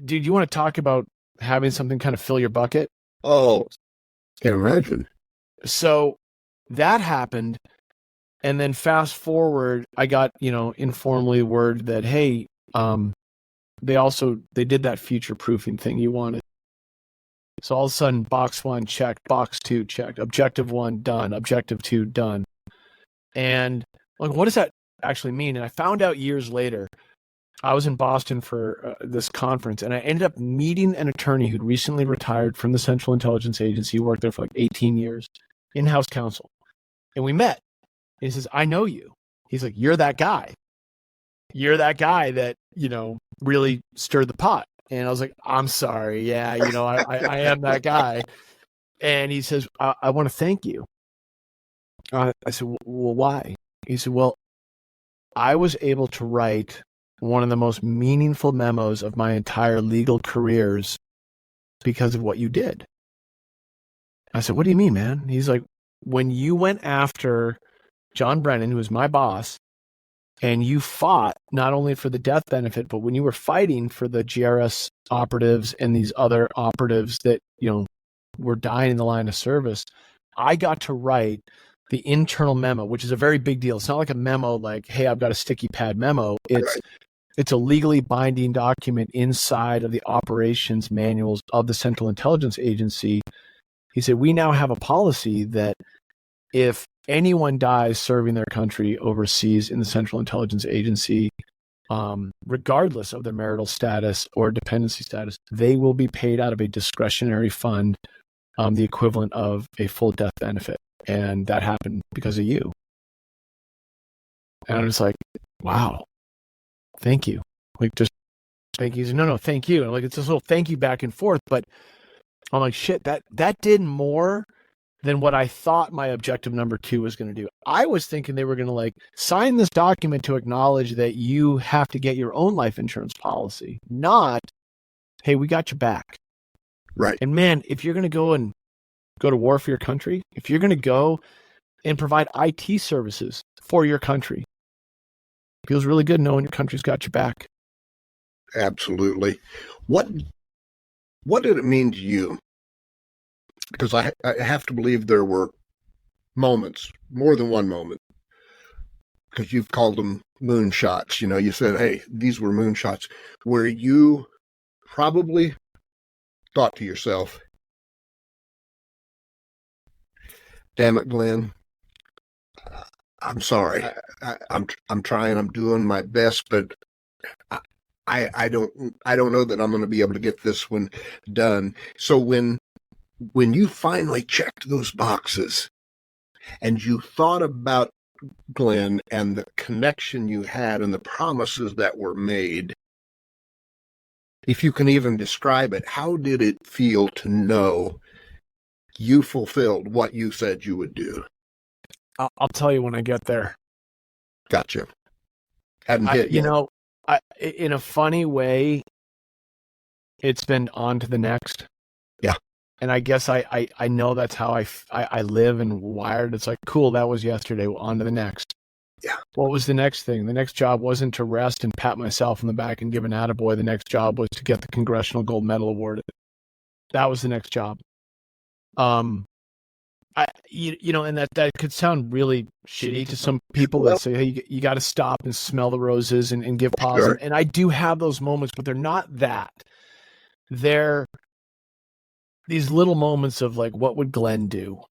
dude, you want to talk about having something kind of fill your bucket? Oh, can't imagine. So that happened, and then fast forward, I got informally word that hey, they did that future proofing thing you wanted. So all of a sudden, box 1 checked, box 2 checked, objective 1 done, objective 2 done. And what does that actually mean? And I found out years later. I was in Boston for this conference, and I ended up meeting an attorney who'd recently retired from the Central Intelligence Agency. He worked there for 18 years, in-house counsel. And we met. And he says, I know you. He's like, you're that guy. You're that guy that, really stirred the pot. And I was like, I'm sorry. Yeah, I am that guy. And he says, I want to thank you. I said, well, why? He said, well, I was able to write one of the most meaningful memos of my entire legal careers because of what you did. I said, what do you mean, man? He's like, when you went after John Brennan, who was my boss, and you fought not only for the death benefit, but when you were fighting for the GRS operatives and these other operatives that, were dying in the line of service, I got to write the internal memo, which is a very big deal. It's not like a memo like, hey, I've got a sticky pad memo. It's a legally binding document inside of the operations manuals of the Central Intelligence Agency. He said, we now have a policy that if anyone dies serving their country overseas in the Central Intelligence Agency, regardless of their marital status or dependency status, they will be paid out of a discretionary fund, the equivalent of a full death benefit. And that happened because of you. And I'm just like, wow, thank you. Thank you. He's like, no, thank you. And like, it's this little thank you back and forth. But I'm like, shit, that did more than what I thought my objective number 2 was going to do. I was thinking they were going to like sign this document to acknowledge that you have to get your own life insurance policy, not, hey, we got your back. Right. And man, if you're going to go to war for your country, if you're going to go and provide IT services for your country, it feels really good knowing your country's got your back. Absolutely. What did it mean to you? Because I have to believe there were moments, more than one moment, because you've called them moonshots. You know, you said, hey, these were moonshots, where you probably thought to yourself, damn it, Glenn, I'm sorry. I'm trying, I'm doing my best, but I don't know that I'm going to be able to get this one done. So when you finally checked those boxes and you thought about Glenn and the connection you had and the promises that were made, if you can even describe it, how did it feel to know you fulfilled what you said you would do? I'll tell you when I get there. Gotcha. Hadn't hit yet. You know, in a funny way, it's been on to the next. Yeah. And I guess I know that's how I live and wired. It's like, cool, that was yesterday, on to the next. Yeah. What was the next thing? The next job wasn't to rest and pat myself on the back and give an attaboy. The next job was to get the Congressional Gold Medal awarded. That was the next job. You know, and that could sound really shitty to some people that say, hey, you got to stop and smell the roses and give pause. Sure. And I do have those moments, but they're not that. They're these little moments of like, what would Glenn do?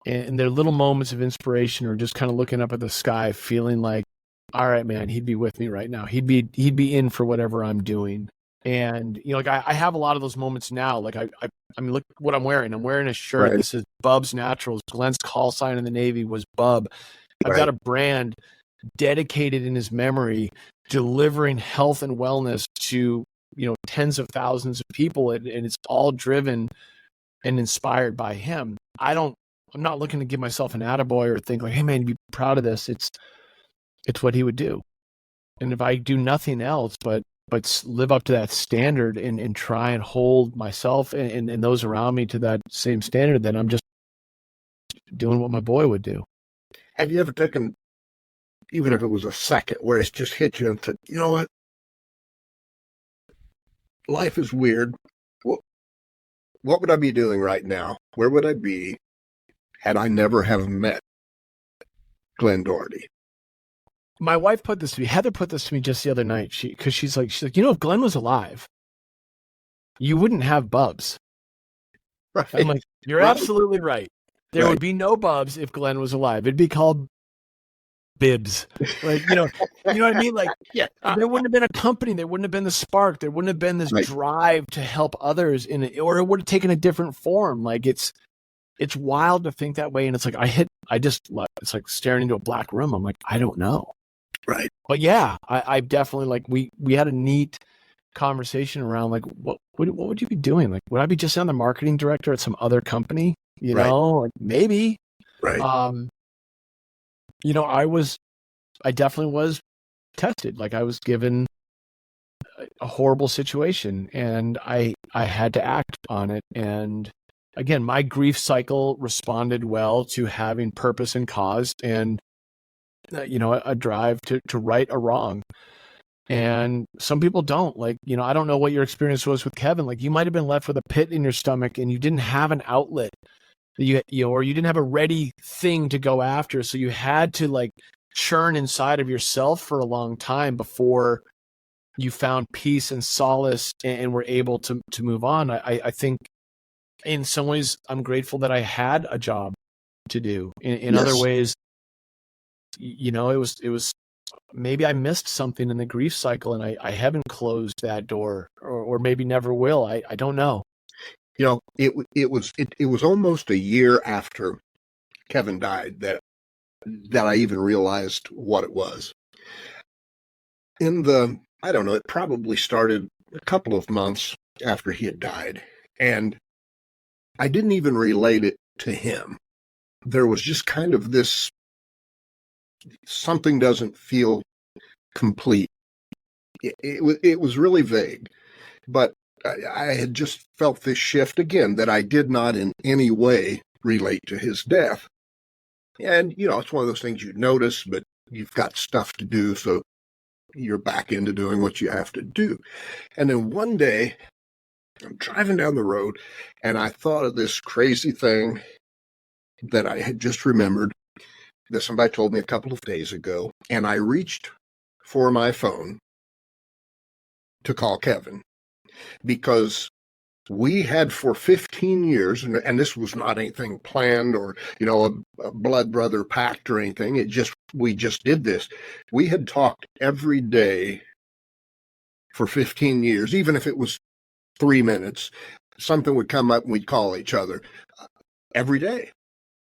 And they're little moments of inspiration, or just kind of looking up at the sky, feeling like, all right, man, he'd be with me right now. He'd be in for whatever I'm doing. And, you know, like I have a lot of those moments now. Like I mean, look what I'm wearing. I'm wearing a shirt. Right. This is Bubs Naturals. Glenn's call sign in the Navy was Bub. I've Right. got a brand dedicated in his memory, delivering health and wellness to, you know, tens of thousands of people. And it's all driven and inspired by him. I'm not looking to give myself an attaboy or think like, hey man, be proud of this. It's what he would do. And if I do nothing else but live up to that standard and try and hold myself and those around me to that same standard, then I'm just doing what my boy would do. Have you ever taken, even if it was a second, where it's just hit you and said, you know what? Life is weird. What would I be doing right now? Where would I be had I never have met Glenn Doherty? My wife put this to me. Heather put this to me just the other night. She's like, you know, if Glenn was alive, you wouldn't have Bubs. Right. I'm like, you're Right. absolutely right. There would be no Bubs if Glenn was alive. It'd be called Bibs. Like, you know what I mean? Like, Yeah. there wouldn't have been a company. There wouldn't have been the spark. There wouldn't have been this Right. drive to help others or it would have taken a different form. Like it's wild to think that way. And it's like, it's like staring into a black room. I'm like, I don't know. Right. But yeah, I definitely, like, we had a neat conversation around like, what would you be doing? Like, would I be just on the marketing director at some other company? You Right. know, like maybe. Right. You know, I definitely was tested. Like I was given a horrible situation and I had to act on it. And again, my grief cycle responded well to having purpose and cause and, you know, a drive to right a wrong. And some people don't. Like, you know, I don't know what your experience was with Kevin. Like you might've been left with a pit in your stomach and you didn't have an outlet. Or you didn't have a ready thing to go after. So you had to like churn inside of yourself for a long time before you found peace and solace and were able to move on. I think in some ways I'm grateful that I had a job to do. In Yes. other ways, you know, it was maybe I missed something in the grief cycle and I haven't closed that door or maybe never will. I don't know. You know, it was almost a year after Kevin died that I even realized what it was. I don't know, it probably started a couple of months after he had died, and I didn't even relate it to him. There was just kind of this, something doesn't feel complete. It was really vague, but I had just felt this shift again that I did not in any way relate to his death. And, it's one of those things you notice, but you've got stuff to do, so you're back into doing what you have to do. And then one day, I'm driving down the road, and I thought of this crazy thing that I had just remembered that somebody told me a couple of days ago, and I reached for my phone to call Kevin, because we had for 15 years, and this was not anything planned or, a blood brother pact or anything. We just did this. We had talked every day for 15 years, even if it was 3 minutes, something would come up and we'd call each other every day.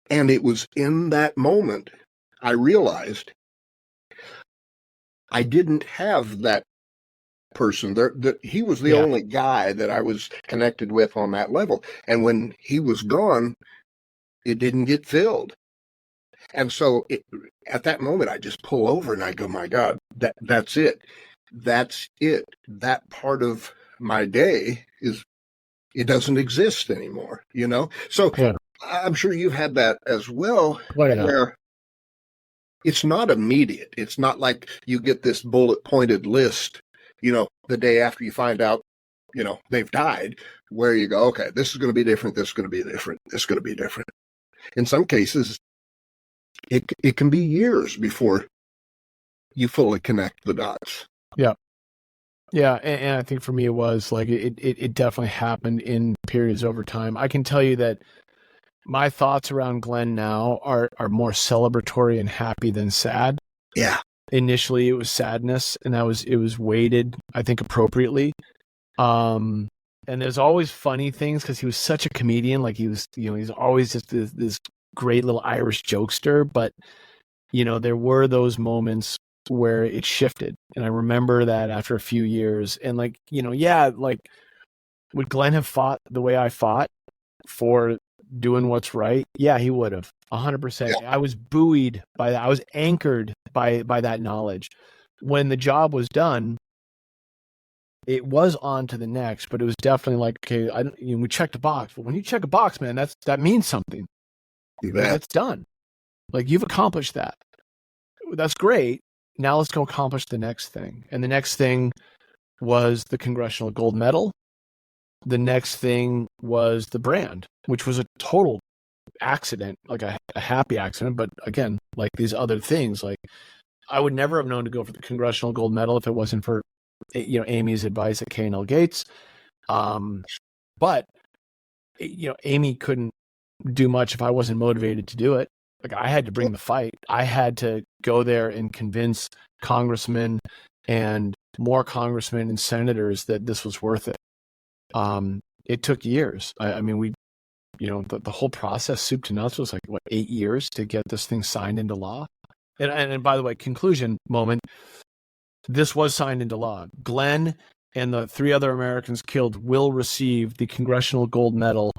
And it was in that moment I realized I didn't have that person there. He was the only guy that I was connected with on that level. And when he was gone, it didn't get filled. And so at that moment, I just pull over and I go, my God, that's it. That's it. That part of my day it doesn't exist anymore, So I'm sure you've had that as well, where it's not immediate. It's not like you get this bullet pointed list, the day after you find out, they've died, where you go, okay, this is going to be different. This is going to be different. This is going to be different. In some cases, it can be years before you fully connect the dots. Yeah. Yeah. And I think for me, it was like, it definitely happened in periods over time. I can tell you that my thoughts around Glenn now are more celebratory and happy than sad. Yeah. Initially it was sadness, and it was weighted, I think, appropriately. And there's always funny things because he was such a comedian. Like he was, he's always just this great little Irish jokester, but there were those moments where it shifted. And I remember that after a few years, and like, would Glenn have fought the way I fought for doing what's right? Yeah, he would have 100%. I was buoyed by that. I was anchored by that knowledge. When the job was done, it was on to the next, but it was definitely like, okay, we checked a box. But when you check a box, man, that means something. It's done. Like, you've accomplished that. That's great. Now let's go accomplish the next thing. And the next thing was the Congressional Gold Medal. The next thing was the brand, which was a total accident, like a happy accident. But again, like these other things, like I would never have known to go for the Congressional Gold Medal if it wasn't for, Amy's advice at K&L Gates. But, Amy couldn't do much if I wasn't motivated to do it. Like, I had to bring the fight. I had to go there and convince congressmen and more congressmen and senators that this was worth it. It took years. I mean, the whole process, soup to nuts, was like, 8 years to get this thing signed into law. And by the way, conclusion moment, this was signed into law. Glenn and the 3 other Americans killed will receive the Congressional Gold Medal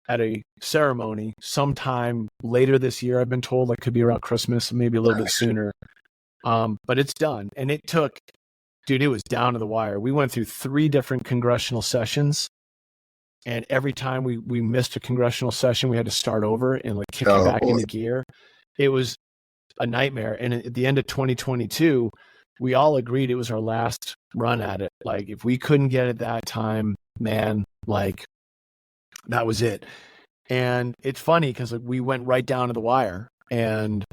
at a ceremony sometime later this year. I've been told, like, could be around Christmas, maybe a little bit sooner. But it's done. And it took, dude, it was down to the wire. We went through 3 different congressional sessions. And every time we missed a congressional session, we had to start over and like kick it back into gear. It was a nightmare. And at the end of 2022, we all agreed it was our last run at it. Like, if we couldn't get it that time, man, like, that was it. And it's funny because we went right down to the wire. And,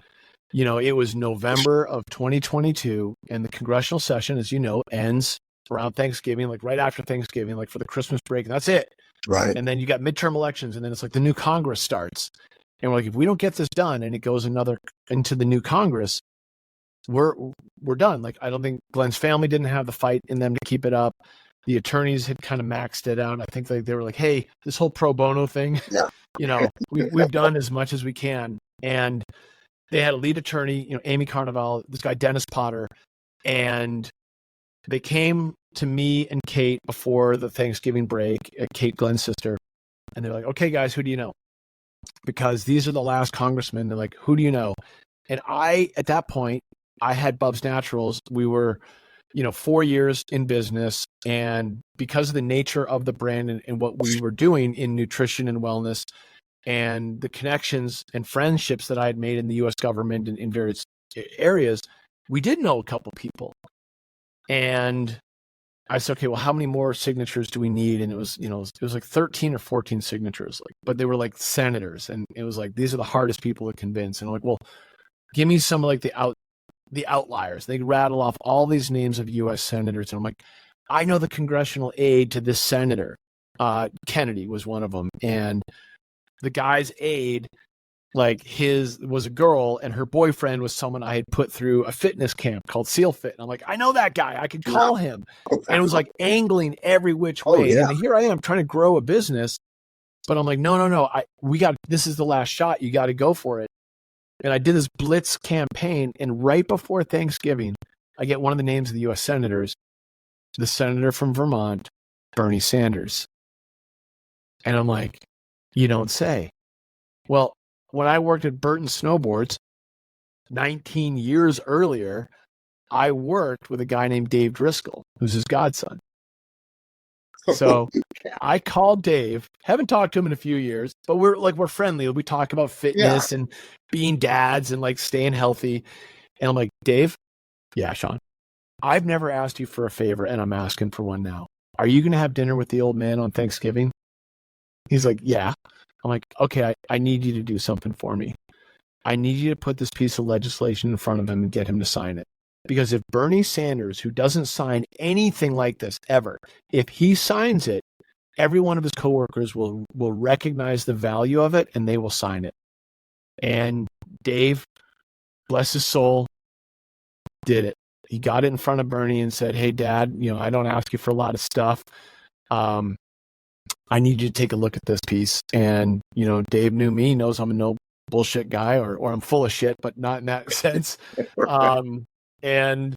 it was November of 2022. And the congressional session, as you know, ends around Thanksgiving, like right after Thanksgiving, like for the Christmas break. And that's it. Right. And then you got midterm elections. And then it's like the new Congress starts. And we're like, if we don't get this done and it goes into the new Congress, we're done. Like, I don't think Glenn's family didn't have the fight in them to keep it up. The attorneys had kind of maxed it out. I think they were like, hey, this whole pro bono thing, we've done as much as we can. And they had a lead attorney, Amy Carnival, this guy, Dennis Potter, and they came to me and Kate before the Thanksgiving break, Kate, Glenn's sister, and they're like, okay, guys, who do you know? Because these are the last congressmen. They're like, who do you know? And at that point, I had Bubs Naturals. We were, 4 years in business. And because of the nature of the brand and what we were doing in nutrition and wellness and the connections and friendships that I had made in the U.S. government in various areas, we did know a couple people. And I said, okay, well, how many more signatures do we need? And it was, it was like 13 or 14 signatures, but they were like senators. And it was like, these are the hardest people to convince. And I'm like, well, give me some of like the outliers. They rattle off all these names of U.S. senators. And I'm like, I know the congressional aide to this senator. Kennedy was one of them. And the guy's aide, like his was a girl and her boyfriend was someone I had put through a fitness camp called Seal Fit. And I'm like, I know that guy. I could call him. And it was like angling every which way. And here I am trying to grow a business, but I'm like, no. This is the last shot. You got to go for it. And I did this blitz campaign. And right before Thanksgiving, I get one of the names of the U.S. senators, the senator from Vermont, Bernie Sanders. And I'm like, you don't say. Well, when I worked at Burton Snowboards 19 years earlier, I worked with a guy named Dave Driscoll, who's his godson. So I called Dave, haven't talked to him in a few years, but we're friendly. We talk about fitness and being dads and like staying healthy. And I'm like, Dave, yeah, Sean, I've never asked you for a favor and I'm asking for one now. Are you going to have dinner with the old man on Thanksgiving? He's like, yeah. I'm like, okay, I need you to do something for me. I need you to put this piece of legislation in front of him and get him to sign it. Because if Bernie Sanders, who doesn't sign anything like this ever, if he signs it, every one of his coworkers will recognize the value of it and they will sign it. And Dave, bless his soul, did it. He got it in front of Bernie and said, hey, Dad, I don't ask you for a lot of stuff. I need you to take a look at this piece. And, Dave knew me, knows I'm a no bullshit guy or I'm full of shit, but not in that sense. And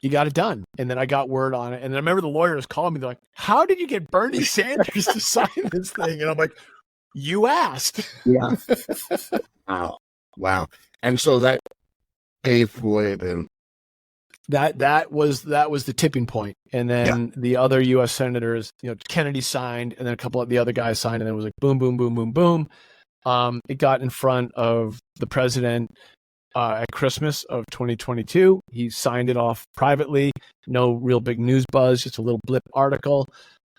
he got it done. And then I got word on it. And I remember the lawyers calling me. They're like, how did you get Bernie Sanders to sign this thing? And I'm like, you asked. Yeah. Wow. And so that paved the way then. That was the tipping point. And then the other U.S. senators, Kennedy signed, and then a couple of the other guys signed, and then it was like boom, boom, boom, boom, boom. It got in front of the president at Christmas of 2022. He signed it off privately. No real big news buzz, just a little blip article.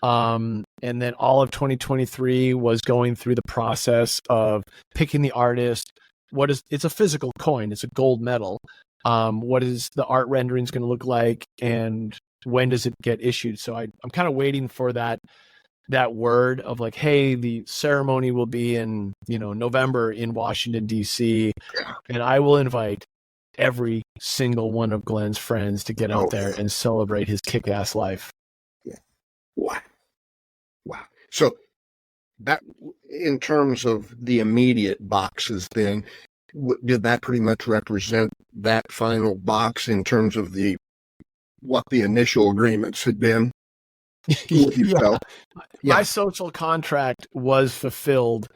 And then all of 2023 was going through the process of picking the artist. It's a physical coin. It's a gold medal. What is the art renderings going to look like, and when does it get issued? So I'm kind of waiting for that word of like, hey, the ceremony will be in November in Washington D.C. and I will invite every single one of Glenn's friends to get out there and celebrate his kick-ass life. Yeah. Wow. So that, in terms of the immediate boxes, then. Did that pretty much represent that final box in terms of what the initial agreements had been? My social contract was fulfilled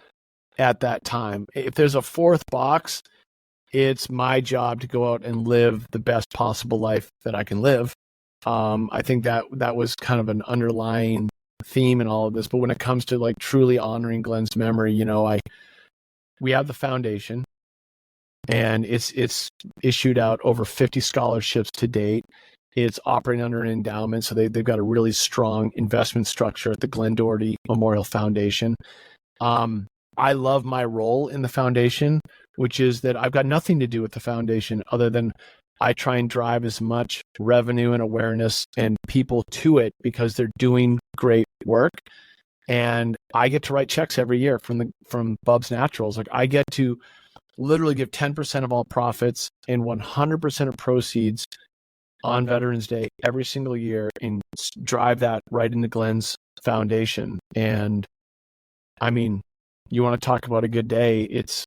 at that time. If there's a fourth box, it's my job to go out and live the best possible life that I can live. I think that was kind of an underlying theme in all of this. But when it comes to like truly honoring Glenn's memory, we have the foundation. And it's issued out over 50 scholarships to date. It's operating under an endowment, so they've got a really strong investment structure at the Glenn Doherty Memorial Foundation. I love my role in the foundation, which is that I've got nothing to do with the foundation other than I try and drive as much revenue and awareness and people to it because they're doing great work. And I get to write checks every year from Bubs Naturals. Like I get to literally give 10% of all profits and 100% of proceeds on Veterans Day every single year and drive that right into Glenn's foundation. And I mean, you want to talk about a good day. It's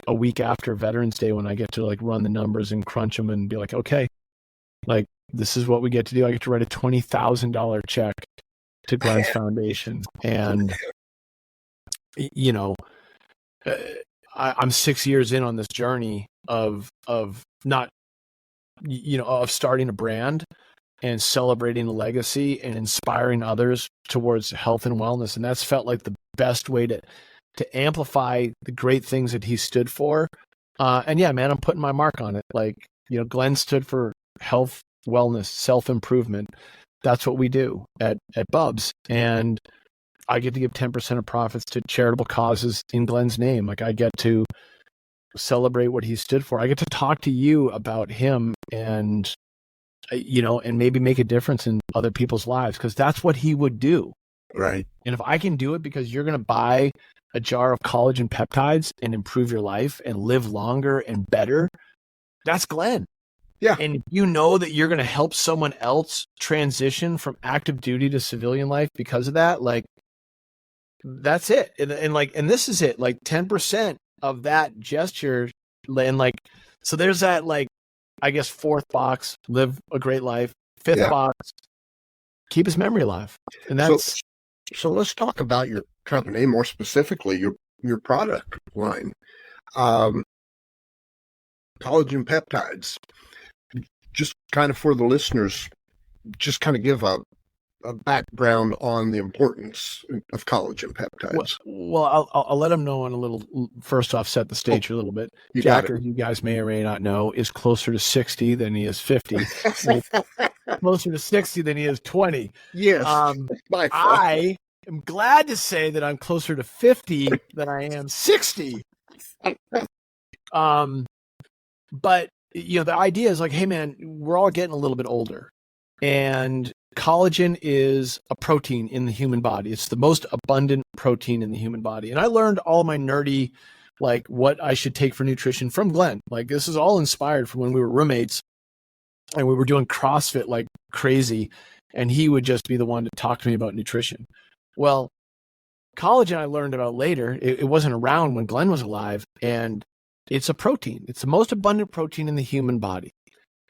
a week after Veterans Day when I get to like run the numbers and crunch them and be like, okay, Like, this is what we get to do. I get to write a $20,000 check to Glenn's foundation. And, you know, I'm 6 years in on this journey of not, of starting a brand and celebrating the legacy and inspiring others towards health and wellness. And that's felt like the best way to amplify the great things that he stood for. And yeah, man, I'm putting my mark on it. Like, Glenn stood for health, wellness, self-improvement. That's what we do at Bubs. And I get to give 10% of profits to charitable causes in Glenn's name. Like, I get to celebrate what he stood for. I get to talk to you about him and, and maybe make a difference in other people's lives, because that's what he would do. Right. And if I can do it because you're going to buy a jar of collagen peptides and improve your life and live longer and better, that's Glenn. Yeah. And if you know that you're going to help someone else transition from active duty to civilian life because of that, like, that's it. And this is it, like 10% of that gesture. And like, so there's that, like, I guess, fourth box, live a great life. Fifth box, keep his memory alive. And that's, so let's talk about your company, more specifically, your product line. Collagen peptides. Just kind of for the listeners, just kind of give a background on the importance of collagen peptides. Well, I'll let them know on a little. First off, set the stage a little bit. Jacker, you guys may or may not know, is closer to 60 than he is 50. Closer to 60 than he is 20. Yes. I am glad to say that I'm closer to 50 than I am 60. But the idea is like, hey man, we're all getting a little bit older, and collagen is a protein in the human body. It's the most abundant protein in the human body. And I learned all my nerdy, like, what I should take for nutrition from Glenn. Like, this is all inspired from when we were roommates and we were doing CrossFit like crazy. And he would just be the one to talk to me about nutrition. Well, collagen I learned about later. It wasn't around when Glenn was alive. And it's a protein. It's the most abundant protein in the human body.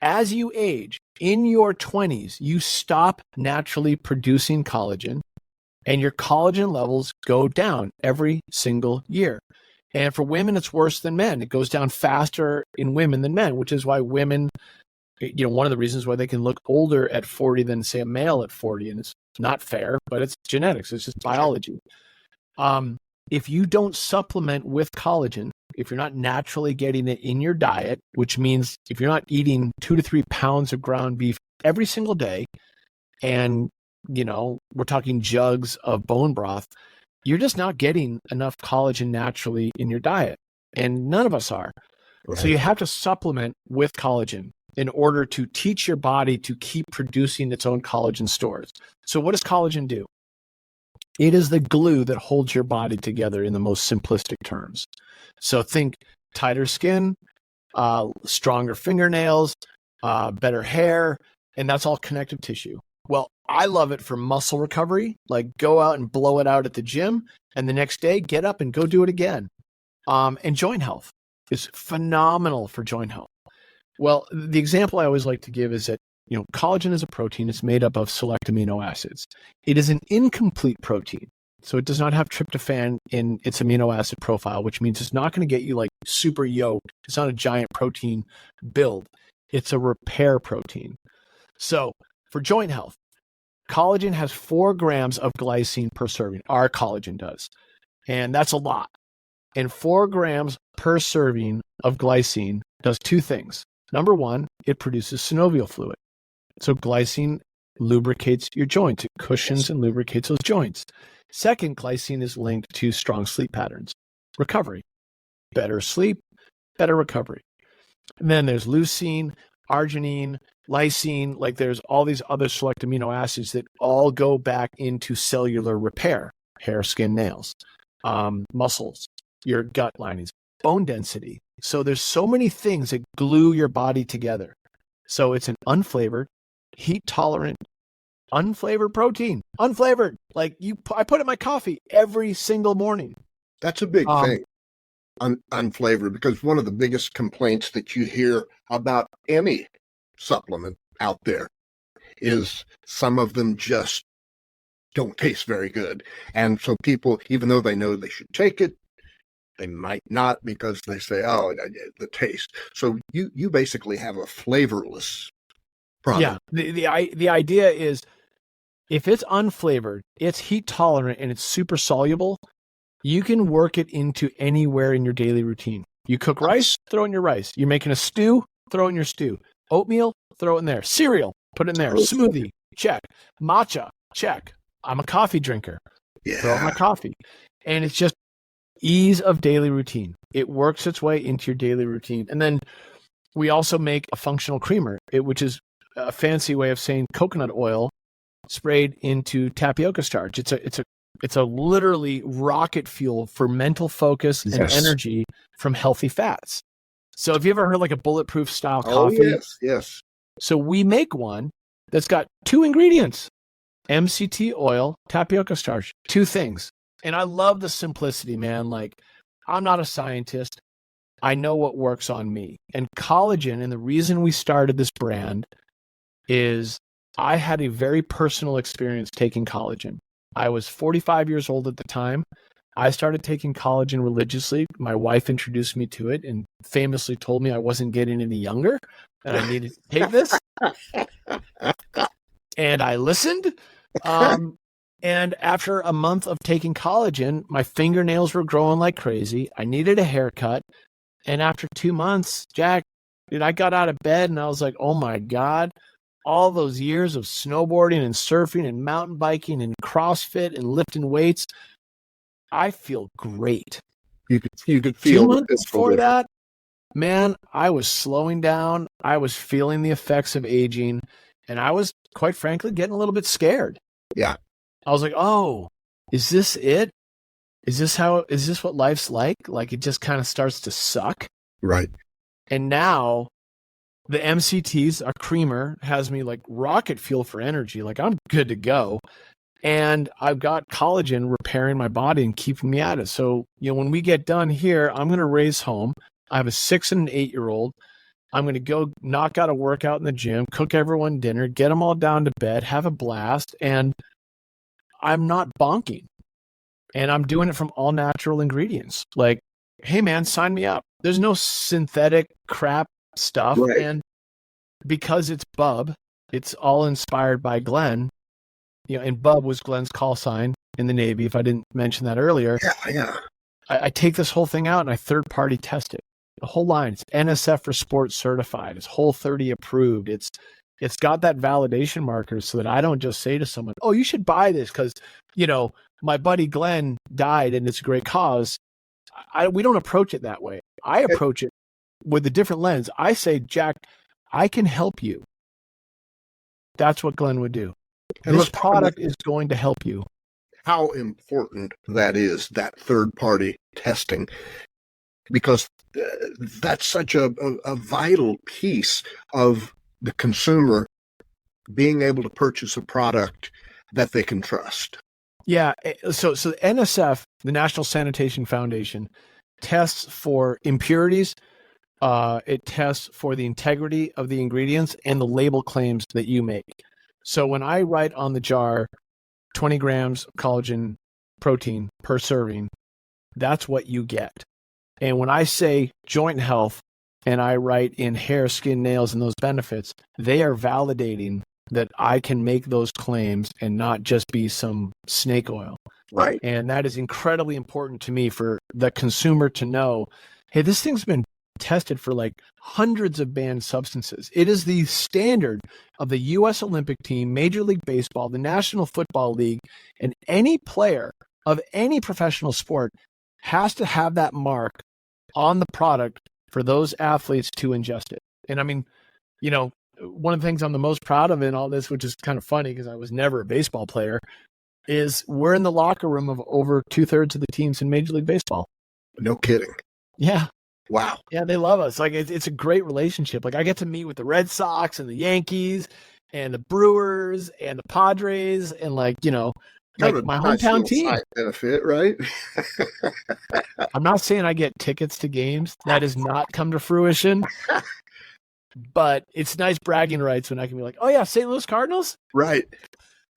As you age, in your 20s, you stop naturally producing collagen, and your collagen levels go down every single year. And for women, it's worse than men. It goes down faster in women than men, which is why women, one of the reasons why they can look older at 40 than, say, a male at 40. And it's not fair, but it's genetics. It's just biology. If you don't supplement with collagen, if you're not naturally getting it in your diet, which means if you're not eating 2 to 3 pounds of ground beef every single day, and, we're talking jugs of bone broth, you're just not getting enough collagen naturally in your diet. And none of us are. Right. So you have to supplement with collagen in order to teach your body to keep producing its own collagen stores. So what does collagen do? It is the glue that holds your body together in the most simplistic terms. So think tighter skin, stronger fingernails, better hair, and that's all connective tissue. Well, I love it for muscle recovery, like go out and blow it out at the gym, and the next day get up and go do it again. And joint health is phenomenal for joint health. Well, the example I always like to give is that, collagen is a protein. It's made up of select amino acids. It is an incomplete protein. So it does not have tryptophan in its amino acid profile, which means it's not going to get you like super yoked. It's not a giant protein build. It's a repair protein. So for joint health, collagen has 4 grams of glycine per serving. Our collagen does. And that's a lot. And 4 grams per serving of glycine does 2 things. Number 1, it produces synovial fluid. So glycine lubricates your joints. It cushions and lubricates those joints. Second, glycine is linked to strong sleep patterns. Recovery. Better sleep, better recovery. And then there's leucine, arginine, lysine, like there's all these other select amino acids that all go back into cellular repair, hair, skin, nails, muscles, your gut linings, bone density. So there's so many things that glue your body together. So it's an unflavored, heat tolerant, unflavored protein. Unflavored. Like I put it in my coffee every single morning. That's a big thing. Unflavored, because one of the biggest complaints that you hear about any supplement out there is some of them just don't taste very good. And so people, even though they know they should take it, they might not because they say, oh, the taste. So you basically have a flavorless product. Yeah. The idea is if it's unflavored, it's heat tolerant and it's super soluble, you can work it into anywhere in your daily routine. You cook rice, throw in your rice. You're making a stew, throw in your stew. Oatmeal, throw it in there. Cereal, put it in there. Smoothie, check. Matcha, check. I'm a coffee drinker. Throw in my coffee. And it's just ease of daily routine. It works its way into your daily routine. And then we also make a functional creamer, which is a fancy way of saying coconut oil sprayed into tapioca starch. It's a literally rocket fuel for mental focus and energy from healthy fats. So have you ever heard like a bulletproof style coffee? Oh, yes. So we make one that's got 2 ingredients, MCT oil, tapioca starch, 2 things. And I love the simplicity, man. Like, I'm not a scientist. I know what works on me. And collagen, and the reason we started this brand is I had a very personal experience taking collagen. I was 45 years old at the time. I started taking collagen religiously. My wife introduced me to it and famously told me I wasn't getting any younger and I needed to take this. And I listened. And after a month of taking collagen, my fingernails were growing like crazy. I needed a haircut. And after 2 months, Jack, dude, I got out of bed and I was like, oh my God, all those years of snowboarding and surfing and mountain biking and CrossFit and lifting weights, I feel great. You could feel 2 months before that, man, I was slowing down. I was feeling the effects of aging. And I was, quite frankly, getting a little bit scared. Yeah. I was like, oh, is this it? Is this what life's like? Like it just kind of starts to suck. Right. And now the MCTs, a creamer, has me like rocket fuel for energy. Like I'm good to go. And I've got collagen repairing my body and keeping me at it. So, when we get done here, I'm going to race home. I have a 6 and an 8-year-old. I'm going to go knock out a workout in the gym, cook everyone dinner, get them all down to bed, have a blast. And I'm not bonking. And I'm doing it from all natural ingredients. Like, hey man, sign me up. There's no synthetic crap stuff. Right. And because it's Bub, it's all inspired by Glenn. And Bub was Glenn's call sign in the Navy, if I didn't mention that earlier. Yeah. I take this whole thing out and I third-party test it. The whole line. It's NSF for sports certified. It's Whole30 approved. It's got that validation marker so that I don't just say to someone, oh, you should buy this because, my buddy Glenn died and it's a great cause. We don't approach it that way. I approach it with a different lens. I say, Jack, I can help you. That's what Glenn would do. And this product is going to help you. How important that is, that third-party testing, because that's such a vital piece of the consumer being able to purchase a product that they can trust. Yeah. So NSF, the National Sanitation Foundation, tests for impurities. It tests for the integrity of the ingredients and the label claims that you make. So when I write on the jar 20 grams of collagen protein per serving, that's what you get. And when I say joint health and I write in hair, skin, nails, and those benefits, they are validating that I can make those claims and not just be some snake oil. Right. And that is incredibly important to me for the consumer to know, hey, this thing's been tested for like hundreds of banned substances. It is the standard of the U.S. Olympic team, Major League Baseball, the National Football League, and any player of any professional sport has to have that mark on the product for those athletes to ingest it. And I mean, one of the things I'm the most proud of in all this, which is kind of funny because I was never a baseball player, is we're in the locker room of over 2/3 of the teams in Major League Baseball. No kidding. Yeah. Wow. Yeah, they love us. Like it's a great relationship. Like I get to meet with the Red Sox and the Yankees and the Brewers and the Padres and like my hometown team. Side benefit, right? I'm not saying I get tickets to games. That has not come to fruition. but it's nice bragging rights when I can be like, oh yeah, St. Louis Cardinals, Right.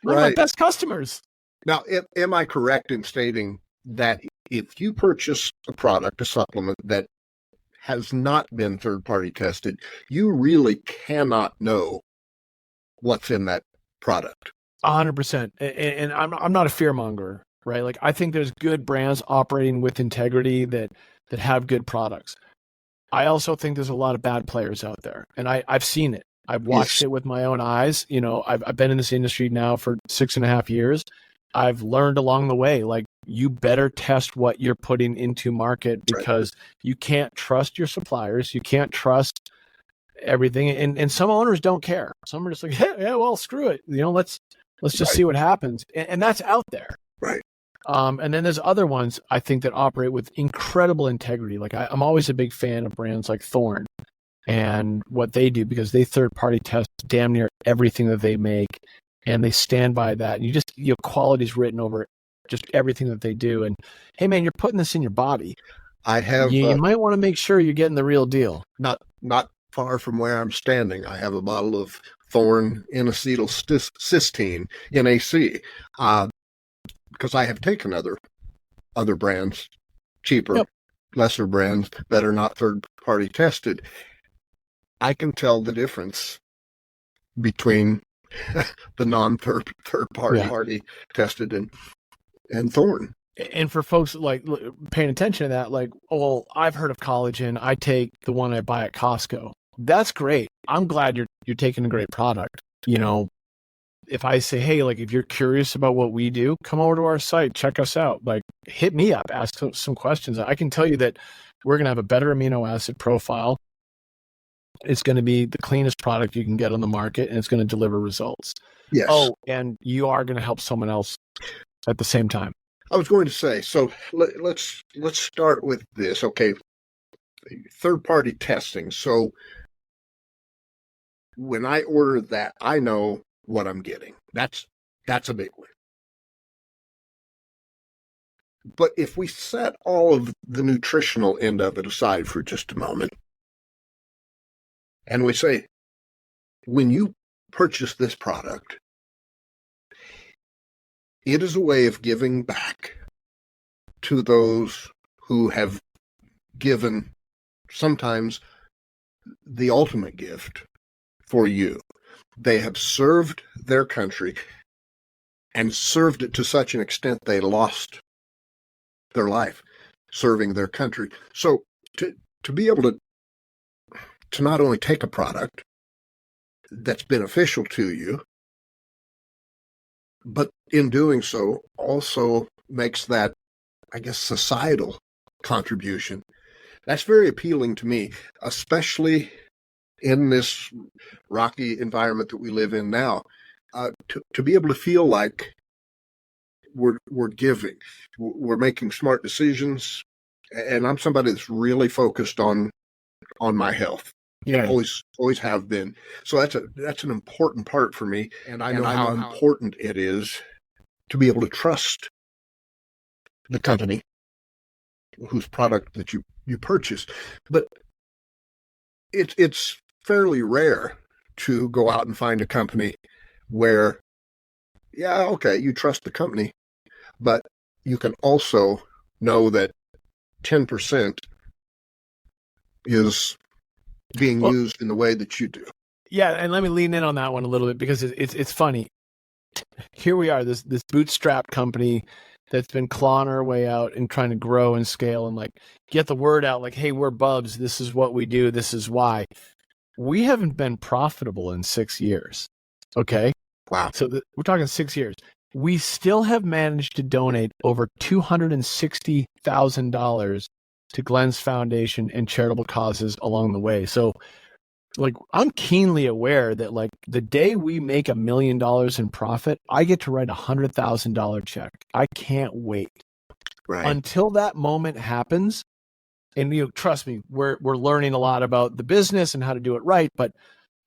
one of my best customers. Now, am I correct in stating that if you purchase a product, a supplement that has not been third-party tested, you really cannot know what's in that product? 100%. And I'm not a fearmonger, right? Like, I think there's good brands operating with integrity that have good products. I also think there's a lot of bad players out there, and I've seen it. I've watched it with my own eyes. You know, I've been in this industry now for 6.5 years. I've learned along the way, like, you better test what you're putting into market, because you can't trust your suppliers. You can't trust everything. And some owners don't care. Some are just like, hey, yeah, well, screw it. You know, let's just see what happens. And that's out there. Right. And then there's other ones I think that operate with incredible integrity. Like, I'm always a big fan of brands like Thorne and what they do, because they third-party test damn near everything that they make, and they stand by that. And your quality's written over just everything that they do. And hey, man, you're putting this in your body. I have. You might want to make sure you're getting the real deal. Not far from where I'm standing, I have a bottle of Thorne N-acetylcysteine, NAC, because I have taken other brands, cheaper, lesser brands that are not third-party tested. I can tell the difference between the non-third-party tested and Thorne. And for folks like paying attention to that, like, oh, I've heard of Collagen. I take the one I buy at Costco. That's great. I'm glad you're taking a great product. You know, if I say, hey, like, if you're curious about what we do, come over to our site, check us out. Like, hit me up, ask some questions. I can tell you that we're going to have a better amino acid profile. It's going to be the cleanest product you can get on the market, and it's going to deliver results. Yes. Oh, and you are going to help someone else at the same time. I was going to say, so let's start with this. Okay, third-party testing. So when I order that, I know what I'm getting. That's a big one. But if we set all of the nutritional end of it aside for just a moment, and we say, when you purchase this product, it is a way of giving back to those who have given sometimes the ultimate gift for you. They have served their country and served it to such an extent they lost their life serving their country. So to be able to not only take a product that's beneficial to you, but in doing so also makes that, I guess, societal contribution. That's very appealing to me, especially in this rocky environment that we live in now. To be able to feel like we're giving, we're making smart decisions, and I'm somebody that's really focused on my health. Yeah, always have been. So that's an important part for me, and I know how important it is to be able to trust the company whose product that you purchase. But it's fairly rare to go out and find a company where, yeah, okay, you trust the company, but you can also know that 10% is being used in the way that you do. Yeah, and let me lean in on that one a little bit, because it's funny. Here we are, this bootstrap company that's been clawing our way out and trying to grow and scale and, like, get the word out, like, hey, we're Bubs. This is what we do. This is why. We haven't been profitable in 6 years. Okay? Wow. So we're talking 6 years. We still have managed to donate over $260,000 to Glenn's foundation and charitable causes along the way. So, like, I'm keenly aware that, like, the day we make $1 million in profit, I get to write $100,000 check. I can't wait. Right. Until that moment happens. And, you know, trust me, we're learning a lot about the business and how to do it right. But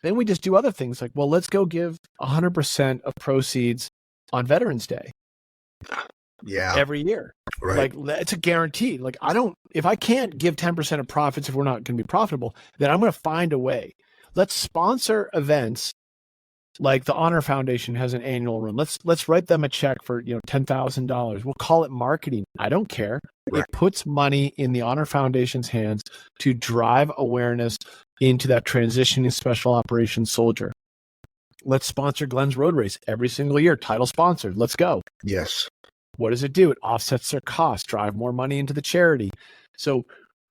then we just do other things like, well, let's go give 100% of proceeds on Veterans Day. Yeah. Every year. Right. Like, it's a guarantee. Like, if I can't give 10% of profits, if we're not going to be profitable, then I'm going to find a way. let's sponsor events like the Honor Foundation has an annual room. Let's write them a check for $10,000. We'll call it marketing. I don't care. Right. It puts money in the Honor Foundation's hands to drive awareness into that transitioning special operations soldier. Let's sponsor Glenn's Road Race every single year. Title sponsored. Let's go. Yes. What does it do? It offsets their costs, drive more money into the charity. So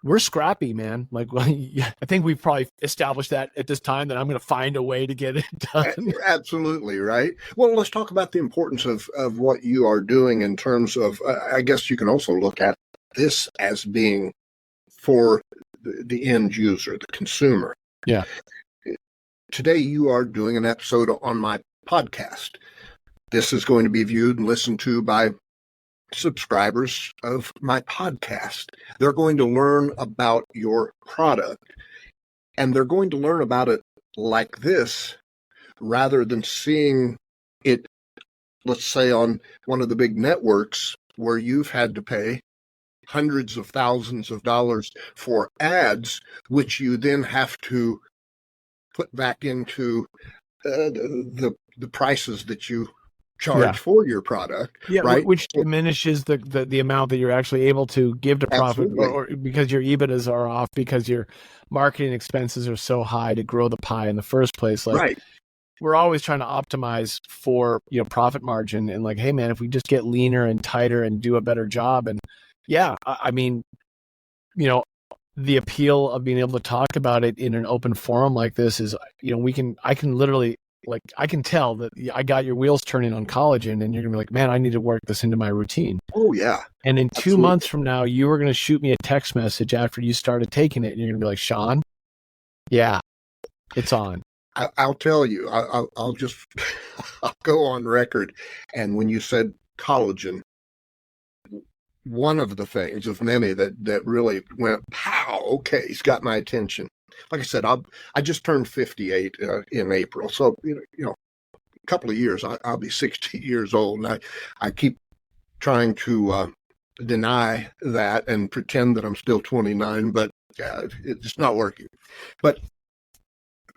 we're scrappy, man. Like, I think we've probably established that at this time that I'm going to find a way to get it done. Absolutely, right. Well, let's talk about the importance of what you are doing in terms of, I guess you can also look at this as being for the end user, the consumer. Yeah. Today, you are doing an episode on my podcast. This is going to be viewed and listened to by subscribers of my podcast. They're going to learn about your product, and they're going to learn about it like this rather than seeing it, let's say, on one of the big networks where you've had to pay hundreds of thousands of dollars for ads, which you then have to put back into the prices that you charge for your product, right? Which diminishes the amount that you're actually able to give to profit, or because your EBITDAs are off because your marketing expenses are so high to grow the pie in the first place. Like, right. We're always trying to optimize for profit margin, and like, hey man, if we just get leaner and tighter and do a better job, and I mean, the appeal of being able to talk about it in an open forum like this is, I can literally, like, I can tell that I got your wheels turning on Collagen, and you're gonna be like, man, I need to work this into my routine. Oh yeah. And in 2 months from now, you were gonna shoot me a text message after you started taking it, and you're gonna be like, Sean, yeah, it's on. I'll tell you. I'll just I'll go on record. And when you said collagen, one of the things of many that really went, pow, okay, he's got my attention. Like I said, I just turned 58 in April. So, a couple of years, I'll be 60 years old. And I keep trying to deny that and pretend that I'm still 29, but it's not working. But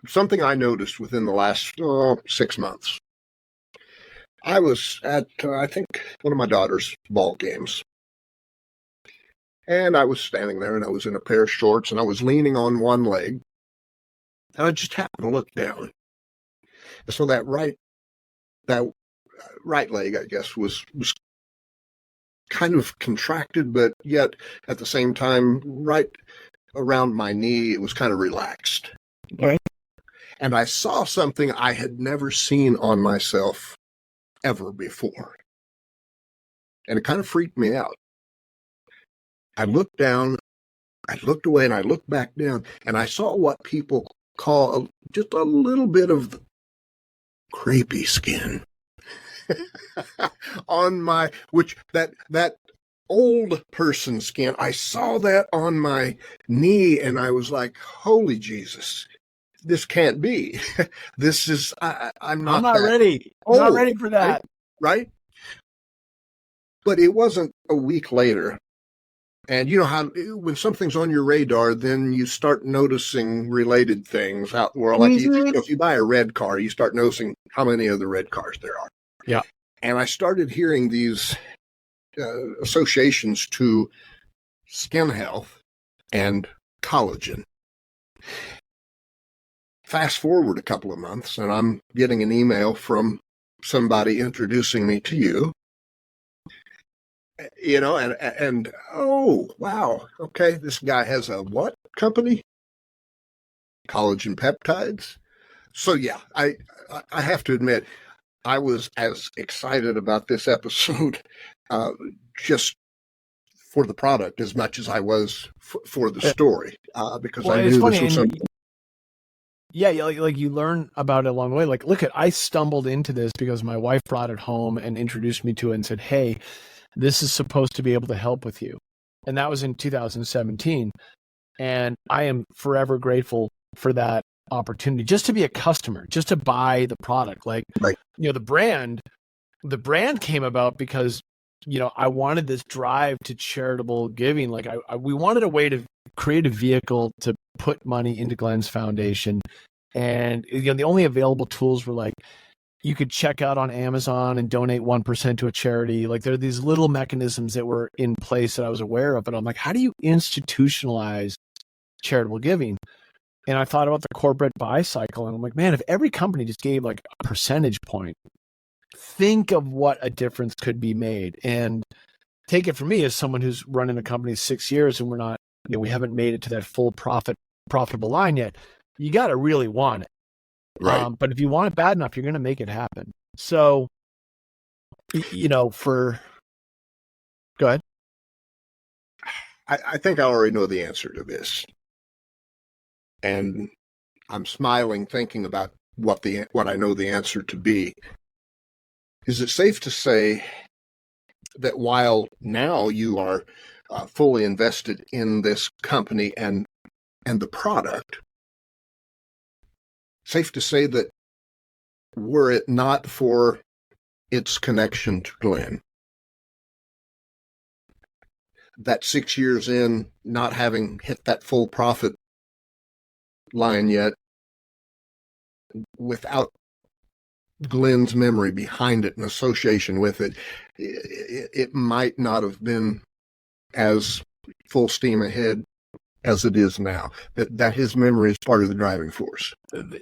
something I noticed within the last 6 months, I was at, I think, one of my daughter's ball games. And I was standing there, and I was in a pair of shorts, and I was leaning on one leg. And I just happened to look down. And so that right leg, I guess, was kind of contracted, but yet at the same time, right around my knee, it was kind of relaxed. Right. And I saw something I had never seen on myself ever before. And it kind of freaked me out. I looked down, I looked away, and I looked back down, and I saw what people call just a little bit of crepey skin on my, which that old person skin, I saw that on my knee, and I was like, holy Jesus, this can't be. This is, I'm not ready. I'm not ready for that. Right? But it wasn't a week later. And you know how when something's on your radar, then you start noticing related things out the world. Like if you buy a red car, you start noticing how many other red cars there are. Yeah. And I started hearing these associations to skin health and collagen. Fast forward a couple of months, and I'm getting an email from somebody introducing me to you. And oh, wow, okay, this guy has a what company? Collagen peptides. So yeah, I have to admit, I was as excited about this episode just for the product as much as I was for the story, because I knew this was something. Yeah, like you learn about it along the way. Like, look, I stumbled into this because my wife brought it home and introduced me to it and said, hey, this is supposed to be able to help with you. And that was in 2017. And I am forever grateful for that opportunity, just to be a customer, just to buy the product. Like, right. The brand came about because, I wanted this drive to charitable giving. Like we wanted a way to create a vehicle to put money into Glenn's foundation And the only available tools were like, you could check out on Amazon and donate 1% to a charity. Like there are these little mechanisms that were in place that I was aware of, but I'm like, how do you institutionalize charitable giving? And I thought about the corporate buy cycle, and I'm like, man, if every company just gave like a percentage point, think of what a difference could be made. And take it from me as someone who's running a company 6 years and we're not, we haven't made it to that full profitable line yet. You got to really want it. Right. But if you want it bad enough, you're going to make it happen. So, go ahead. I think I already know the answer to this. And I'm smiling thinking about what I know the answer to be. Is it safe to say that while now you are fully invested in this company and the product, safe to say that were it not for its connection to Glenn, that 6 years in, not having hit that full profit line yet, without Glenn's memory behind it and association with it, it might not have been as full steam ahead as it is now. That his memory is part of the driving force.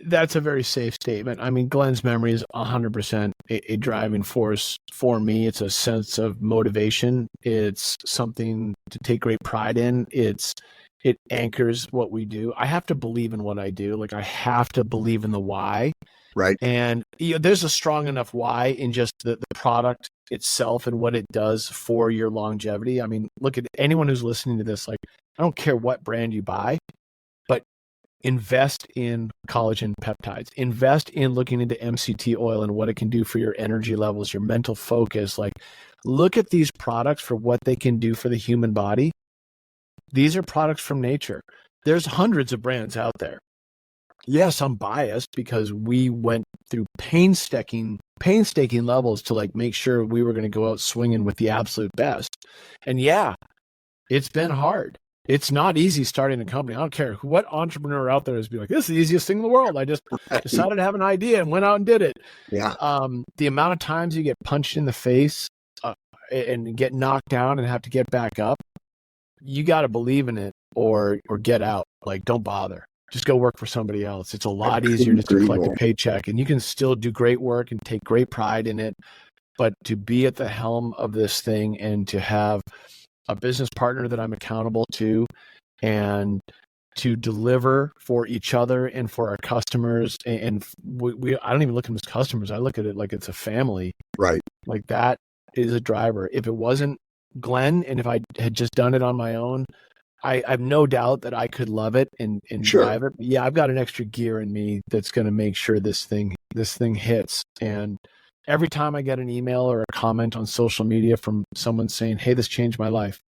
That's a very safe statement. I mean, Glenn's memory is 100% a driving force for me. It's a sense of motivation. It's something to take great pride in. It anchors what we do. I have to believe in what I do. Like I have to believe in the why. Right. And there's a strong enough why in just the product itself and what it does for your longevity. I mean, look at anyone who's listening to this. Like, I don't care what brand you buy, but invest in collagen peptides. Invest in looking into MCT oil and what it can do for your energy levels, your mental focus. Like, look at these products for what they can do for the human body. These are products from nature. There's hundreds of brands out there. Yes, I'm biased because we went through painstaking levels to like make sure we were going to go out swinging with the absolute best. And yeah, it's been hard. It's not easy starting a company. I don't care what entrepreneur out there is be like, this is the easiest thing in the world. I just decided to have an idea and went out and did it. Yeah. The amount of times you get punched in the face and get knocked down and have to get back up, you got to believe in it or get out. Like, don't bother. Just go work for somebody else. It's a lot easier just to collect a paycheck, and you can still do great work and take great pride in it. But to be at the helm of this thing and to have a business partner that I'm accountable to and to deliver for each other and for our customers. And I don't even look at them as customers. I look at it like it's a family. Right. Like that is a driver. If it wasn't Glenn and if I had just done it on my own, I have no doubt that I could love it and Sure. drive it. But yeah, I've got an extra gear in me that's going to make sure this thing hits. And every time I get an email or a comment on social media from someone saying, "Hey, this changed my life,"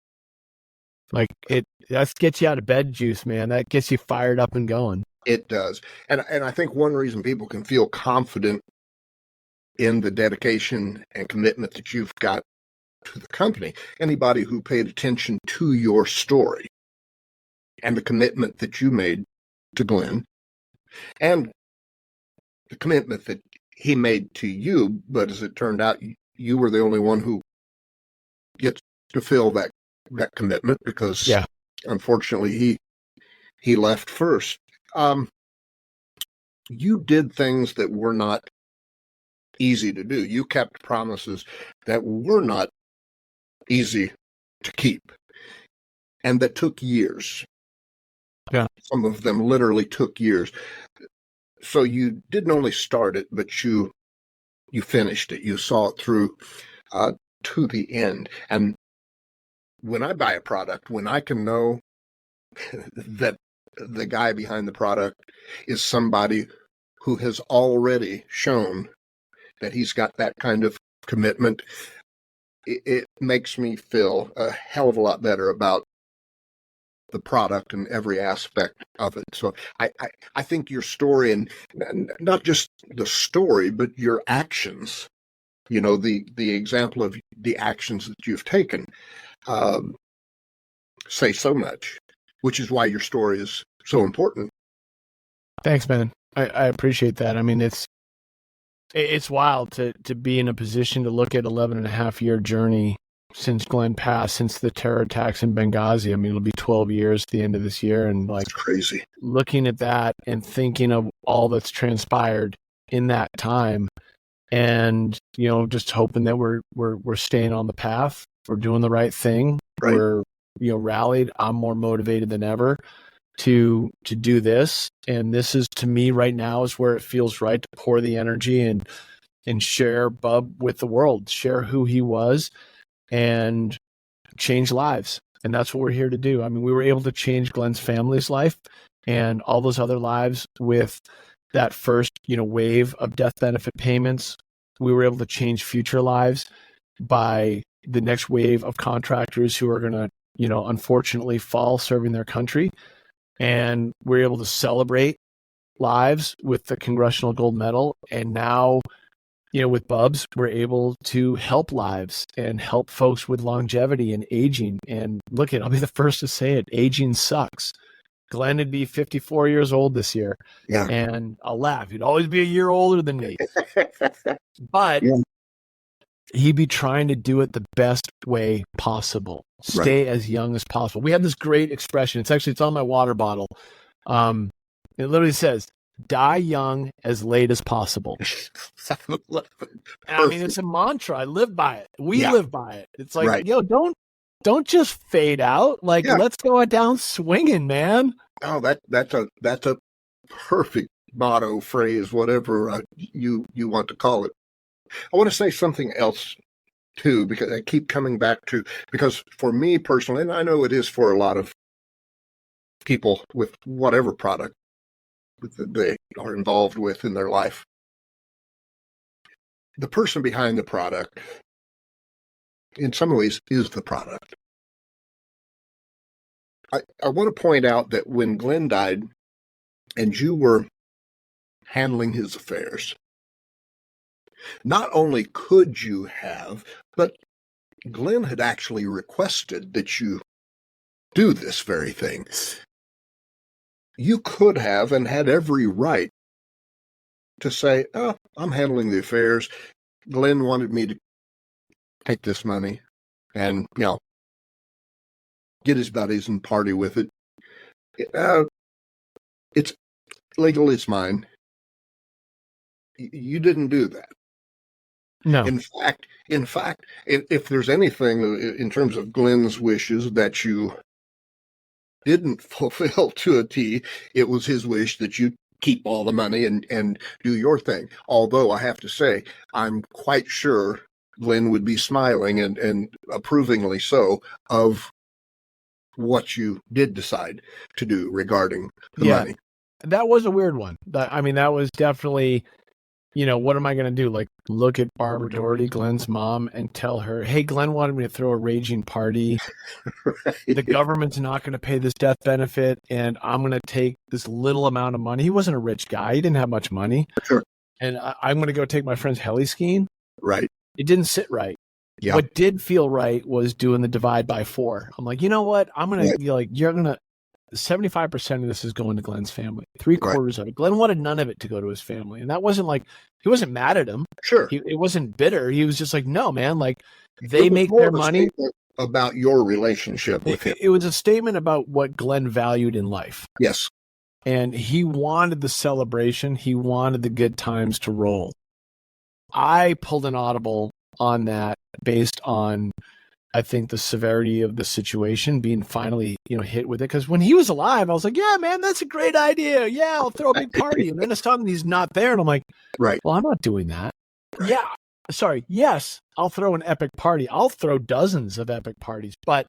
like that gets you out of bed juice, man. That gets you fired up and going. It does. And I think one reason people can feel confident in the dedication and commitment that you've got to the company, anybody who paid attention to your story and the commitment that you made to Glenn and the commitment that he made to you, but as it turned out, you were the only one who gets to fill that commitment because unfortunately he left first. You did things that were not easy to do. You kept promises that were not easy to keep and that took years. Yeah. Some of them literally took years. So you didn't only start it, but you finished it. You saw it through to the end. And when I buy a product, when I can know that the guy behind the product is somebody who has already shown that he's got that kind of commitment, it makes me feel a hell of a lot better about the product and every aspect of it. So I think your story, and not just the story, but your actions, the example of the actions that you've taken, say so much, which is why your story is so important Thanks, man. I appreciate that. I mean, it's wild to be in a position to look at 11.5-year journey since Glenn passed, since the terror attacks in Benghazi. I mean, it'll be 12 years at the end of this year. And like It's crazy. looking at that and thinking of all that's transpired in that time, and, you know, just hoping that we're staying on the path. We're doing the right thing. Right. We're, you know, rallied. I'm more motivated than ever to do this. And this is, to me right now, is where it feels right to pour the energy and share Bub with the world, share who he was, and change lives. And that's what we're here to do. I mean, we were able to change Glenn's family's life and all those other lives with that first, you know, wave of death benefit payments. We were able to change future lives by the next wave of contractors who are going to, you know, unfortunately fall serving their country. And we're able to celebrate lives with the Congressional Gold Medal. And now, you know, with Bubs, we're able to help lives and help folks with longevity and aging. And look, I'll be the first to say it, aging sucks. Glenn would be 54 years old this year. Yeah. And I'll laugh. He'd always be a year older than me. But Yeah. he'd be trying to do it the best way possible. Stay as young as possible. We have this great expression. It's on my water bottle. It literally says, die young as late as possible. I mean, it's a mantra. I live by it. We live by it. It's like, yo, don't just fade out. Like, let's go down swinging, man. Oh, that's a perfect motto, phrase, whatever you want to call it. I want to say something else too, because I keep coming back to, because for me personally, and I know it is for a lot of people with whatever product that they are involved with in their life, the person behind the product, in some ways, is the product. I want to point out that when Glenn died and you were handling his affairs, not only could you have, but Glenn had actually requested that you do this very thing. You could have and had every right to say, oh, I'm handling the affairs. Glenn wanted me to take this money and, you know, get his buddies and party with it. It's legal, it's mine. You didn't do that. No. In fact, if there's anything in terms of Glenn's wishes that you didn't fulfill to a T, it was his wish that you keep all the money and do your thing. Although I have to say, I'm quite sure Glenn would be smiling and approvingly so of what you did decide to do regarding the money. That was a weird one. That was definitely, you know, what am I going to do? Like, look at Barbara Doherty, Glenn's mom, and tell her, hey, Glenn wanted me to throw a raging party. Right. The government's not going to pay this death benefit, and I'm going to take this little amount of money. He wasn't a rich guy. He didn't have much money. Sure. And I'm going to go take my friend's heli skiing. Right. It didn't sit right. Yeah. What did feel right was doing the divide by 4. I'm like, you know what? I'm going to be like, you're going to, 75% of this is going to Glenn's family. 3/4 of it. Glenn wanted none of it to go to his family. And that wasn't like, he wasn't mad at him. Sure. It wasn't bitter. He was just like, no, man, like they make their money. About your relationship with him. It was a statement about what Glenn valued in life. Yes. And he wanted the celebration. He wanted the good times to roll. I pulled an audible on that based on, I think, the severity of the situation, being finally, you know, hit with it. Because when he was alive, I was like, yeah, man, that's a great idea. Yeah, I'll throw a big party. And then a sudden he's not there. And I'm like, right. Well, I'm not doing that. Yeah. Sorry. Yes, I'll throw an epic party. I'll throw dozens of epic parties. But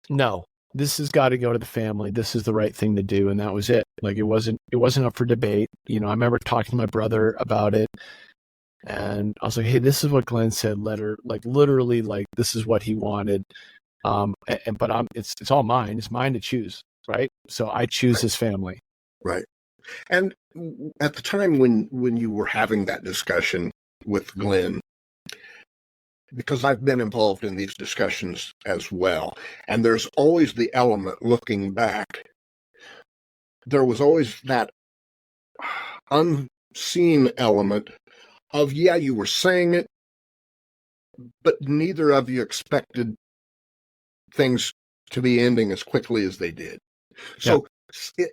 no, this has got to go to the family. This is the right thing to do. And that was it. Like, it wasn't up for debate. You know, I remember talking to my brother about it. And I was like, hey, this is what Glenn said, literally, like, this is what he wanted. But it's all mine. It's mine to choose. Right. So I choose his family. Right. And at the time when you were having that discussion with Glenn, because I've been involved in these discussions as well, and there's always the element looking back. There was always that unseen element of, yeah, you were saying it, but neither of you expected things to be ending as quickly as they did. So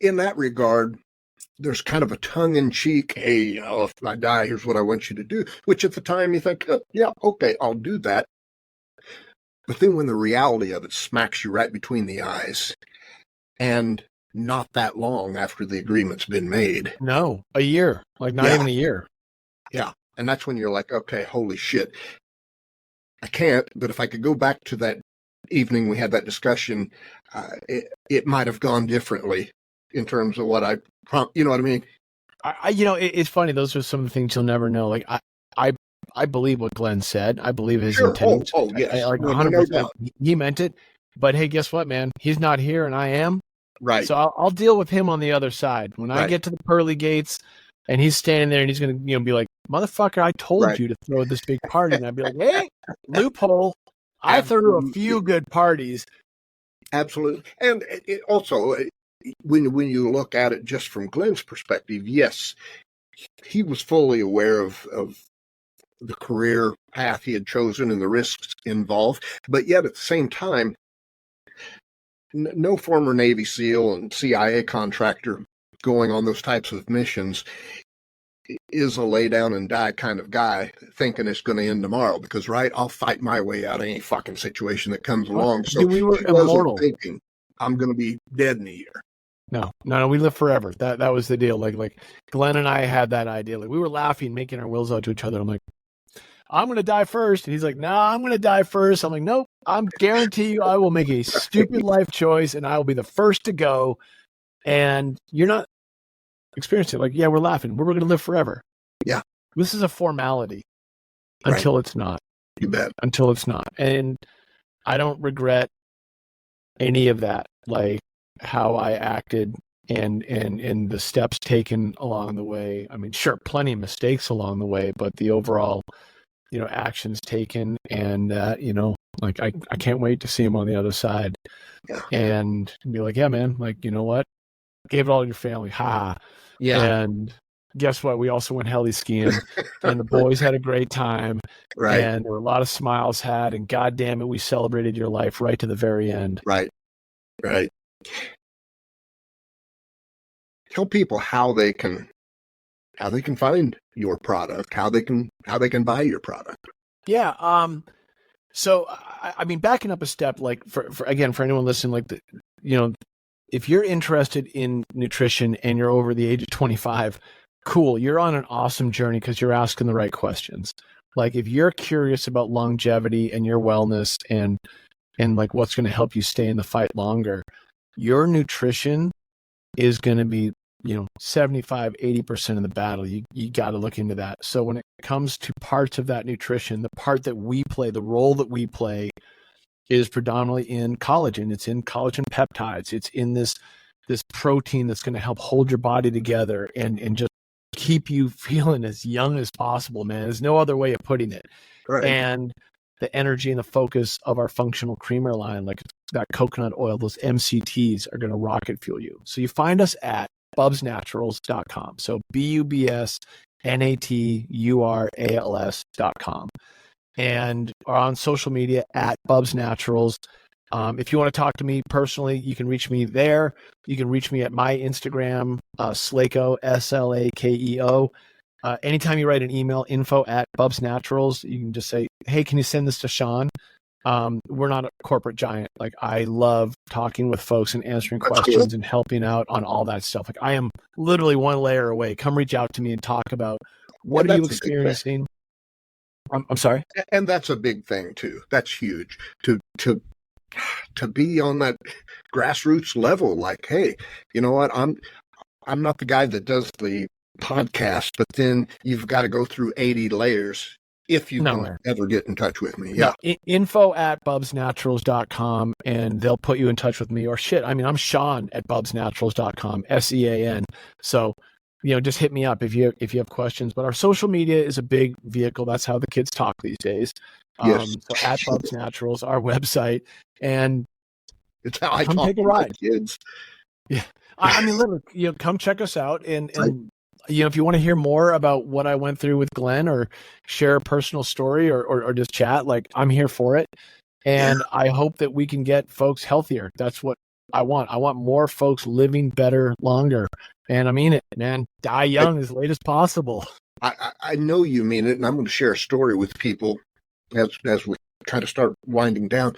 in that regard, there's kind of a tongue-in-cheek, hey, you know, if I die, here's what I want you to do, which at the time you think, oh, yeah, okay, I'll do that. But then when the reality of it smacks you right between the eyes, and not that long after the agreement's been made. No, a year, like not even a year. Yeah. And that's when you're like, okay, holy shit. I can't, but if I could go back to that evening we had that discussion, it might have gone differently in terms of what you know what I mean? It's funny. Those are some of the things you'll never know. Like I believe what Glenn said. I believe his intent. Oh, yes. Like 100%. He meant it. But hey, guess what, man? He's not here and I am. Right. So I'll deal with him on the other side. When I get to the pearly gates and he's standing there and he's going to be like, motherfucker, I told you to throw this big party. And I'd be like, hey, loophole. I threw a few good parties. Absolutely. And it also, when you look at it just from Glenn's perspective, yes, he was fully aware of the career path he had chosen and the risks involved. But yet at the same time, no former Navy SEAL and CIA contractor going on those types of missions is a lay down and die kind of guy thinking it's going to end tomorrow, because I'll fight my way out of any fucking situation that comes along. So we were immortal. Thinking I'm going to be dead in a year. No, we live forever. That was the deal. Like Glenn and I had that idea. Like we were laughing, making our wills out to each other. I'm like, I'm going to die first. And he's like, no, I'm going to die first. I'm like, nope, I'm guarantee you I will make a stupid life choice and I will be the first to go. And you're not experiencing it. Like, yeah, we're laughing. We're going to live forever. Yeah. This is a formality until it's not. You bet. Until it's not. And I don't regret any of that. Like how I acted and the steps taken along the way. I mean, sure, plenty of mistakes along the way, but the overall, actions taken, and like I can't wait to see him on the other side and be like, yeah, man, like, you know what? Gave it all to your family. Ha. Yeah. And guess what? We also went heli skiing and the boys had a great time. Right. And there were a lot of smiles had, and God damn it, we celebrated your life right to the very end. Right. Right. Tell people how they can find your product, how they can buy your product. Yeah. So I mean, backing up a step, like for anyone listening, like if you're interested in nutrition and you're over the age of 25, cool. You're on an awesome journey because you're asking the right questions. Like if you're curious about longevity and your wellness and like what's going to help you stay in the fight longer, your nutrition is going to be 75, 80% of the battle. You got to look into that. So when it comes to parts of that nutrition, the part that we play, the role that we play is predominantly in collagen. It's in collagen peptides. It's in this protein that's going to help hold your body together and just keep you feeling as young as possible, man. There's no other way of putting it. Right. And the energy and the focus of our functional creamer line, like that coconut oil, those MCTs are going to rocket fuel you. So you find us at bubsnaturals.com. So BUBSNATURALS.com. And are on social media at Bubs Naturals. If you want to talk to me personally, you can reach me there. You can reach me at my Instagram, Slako, SLAKEO. Anytime you write an email, info@Bubs Naturals, you can just say, hey, can you send this to Sean? We're not a corporate giant. Like I love talking with folks and answering questions and helping out on all that stuff. Like I am literally one layer away. Come reach out to me and talk about what are you experiencing. I'm sorry. And that's a big thing too. That's huge to be on that grassroots level. Like, hey, you know what? I'm not the guy that does the podcast, but then you've got to go through 80 layers if you can ever get in touch with me. Yeah. Info@bubsnaturals.com and they'll put you in touch with me. Or shit, I mean, I'm Sean at bubsnaturals.com, SEAN. So, just hit me up if you have questions. But our social media is a big vehicle. That's how the kids talk these days. Yes. So at Bubs Naturals, our website, and it's how I come talk take a to ride. my kids. Yeah. I mean, literally, come check us out and if you want to hear more about what I went through with Glenn, or share a personal story, or just chat, like, I'm here for it. And I hope that we can get folks healthier. That's what I want. I want more folks living better, longer. And I mean it, man. Die young as late as possible. I know you mean it, and I'm going to share a story with people as we kind of start winding down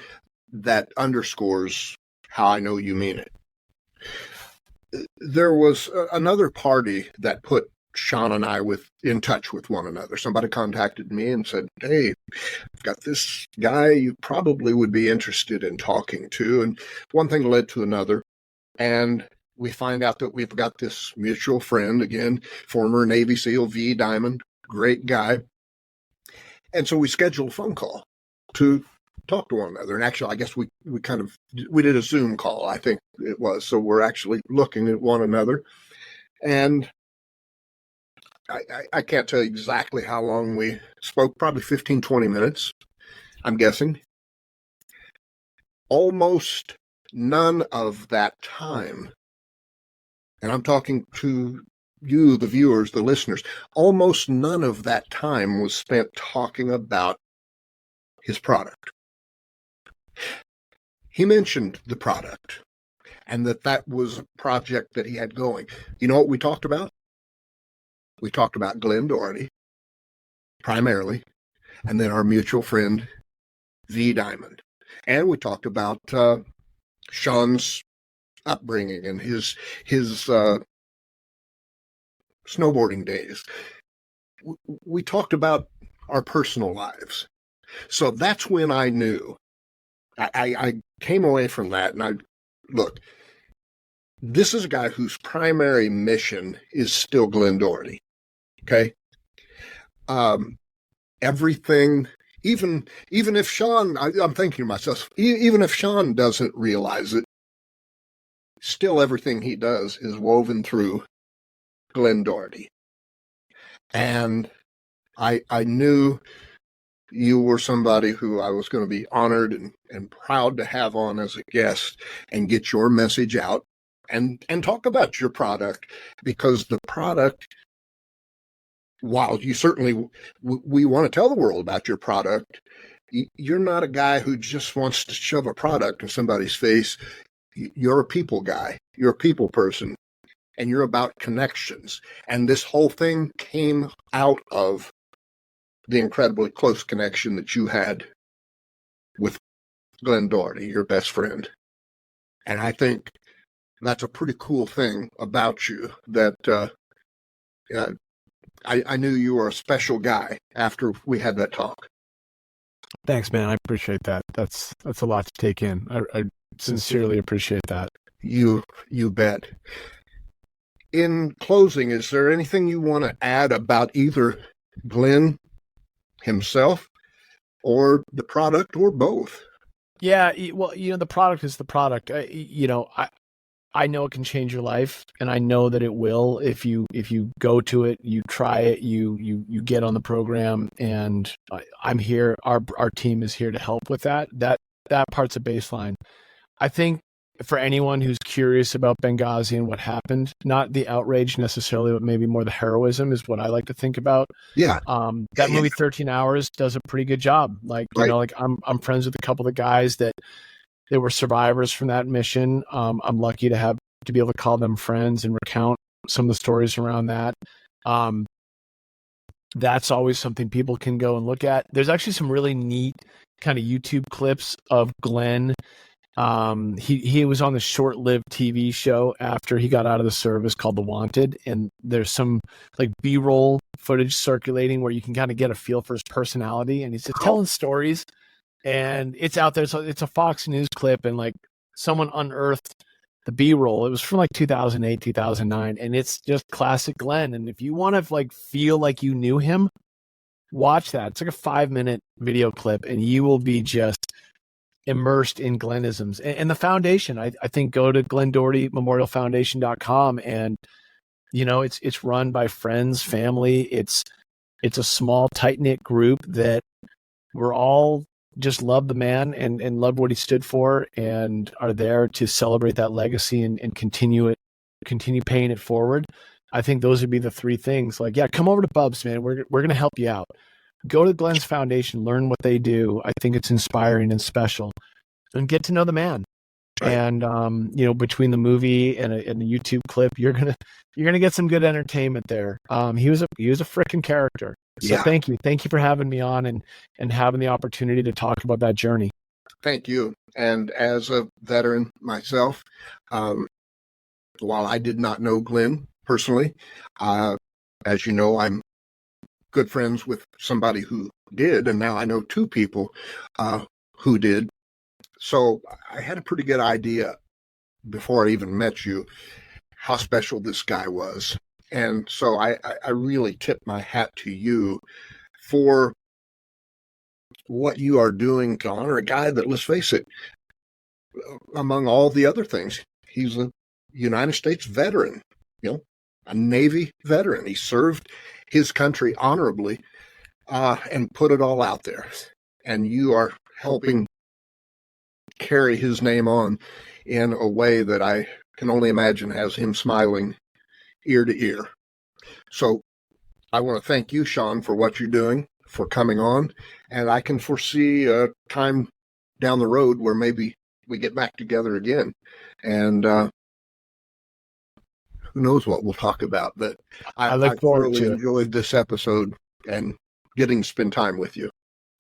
that underscores how I know you mean it. There was another party that put Sean and I in touch with one another. Somebody contacted me and said, "Hey, I've got this guy you probably would be interested in talking to." And one thing led to another. And we find out that we've got this mutual friend, again, former Navy SEAL V. Diamond, great guy. And so we scheduled a phone call to talk to one another. And actually, I guess we did a Zoom call, I think it was. So we're actually looking at one another. And I can't tell you exactly how long we spoke, probably 15, 20 minutes, I'm guessing. Almost none of that time, and I'm talking to you, the viewers, the listeners, almost none of that time was spent talking about his product. He mentioned the product and that was a project that he had going. You know what we talked about? We talked about Glenn Doherty, primarily, and then our mutual friend, V. Diamond. And we talked about Sean's upbringing and his snowboarding days. We talked about our personal lives. So that's when I knew. I came away from that and look, this is a guy whose primary mission is still Glenn Doherty. Okay? Everything, even if Sean, I'm thinking to myself, even if Sean doesn't realize it, still everything he does is woven through Glenn Doherty. And I knew you were somebody who I was going to be honored and proud to have on as a guest and get your message out and talk about your product, because the product, while you certainly, we want to tell the world about your product, you're not a guy who just wants to shove a product in somebody's face. You're a people guy. You're a people person, and you're about connections. And this whole thing came out of the incredibly close connection that you had with Glenn Doherty, your best friend. And I think that's a pretty cool thing about you, that I knew you were a special guy after we had that talk. Thanks, man. I appreciate that. That's a lot to take in. I sincerely appreciate that. You bet. In closing, is there anything you want to add about either Glenn himself or the product, or both? Yeah, well, the product is the product. I know it can change your life, and I know that it will if you go to it, you try it, you get on the program, and I'm here. Our team is here to help with that. That part's a baseline. I think for anyone who's curious about Benghazi and what happened, not the outrage necessarily, but maybe more the heroism is what I like to think about. Yeah. That movie 13 Hours does a pretty good job. Like, Right. I'm friends with a couple of the guys that were survivors from that mission. I'm lucky to be able to call them friends and recount some of the stories around that. That's always something people can go and look at. There's actually some really neat kind of YouTube clips of Glenn. He was on the short-lived TV show after he got out of the service called The Wanted, and there's some like B-roll footage circulating where you can kind of get a feel for his personality, and he's just telling stories, and it's out there. So it's a Fox News clip, and like someone unearthed the B-roll. It was from like 2008, 2009, and it's just classic Glenn. And if you want to like feel like you knew him, watch that. It's like a 5-minute video clip, and you will be just immersed in Glennisms. And the foundation, I think, go to Glenn Doherty Memorial Foundation.com, and it's run by friends, family. It's a small, tight-knit group that we're all just love the man and love what he stood for, and are there to celebrate that legacy and continue paying it forward. I think those would be the three things. Like, yeah, come over to Bubs, man. We're going to help you out. Go to Glenn's foundation, learn what they do. I think it's inspiring and special, and get to know the man. Right. And between the movie and a YouTube clip, you're gonna get some good entertainment there. He was a freaking character. So thank you for having me on and having the opportunity to talk about that journey. Thank you. And as a veteran myself, while I did not know Glenn personally, as you know, I'm good friends with somebody who did, and now I know two people who did. So I had a pretty good idea before I even met you how special this guy was. And so I really tip my hat to you for what you are doing to honor a guy that, let's face it, among all the other things, he's a United States veteran, a Navy veteran. He served his country honorably and put it all out there. And you are helping carry his name on in a way that I can only imagine has him smiling ear to ear. So I want to thank you, Sean, for what you're doing, for coming on. And I can foresee a time down the road where maybe we get back together again. And who knows what we'll talk about. But I thoroughly enjoyed this episode and getting to spend time with you.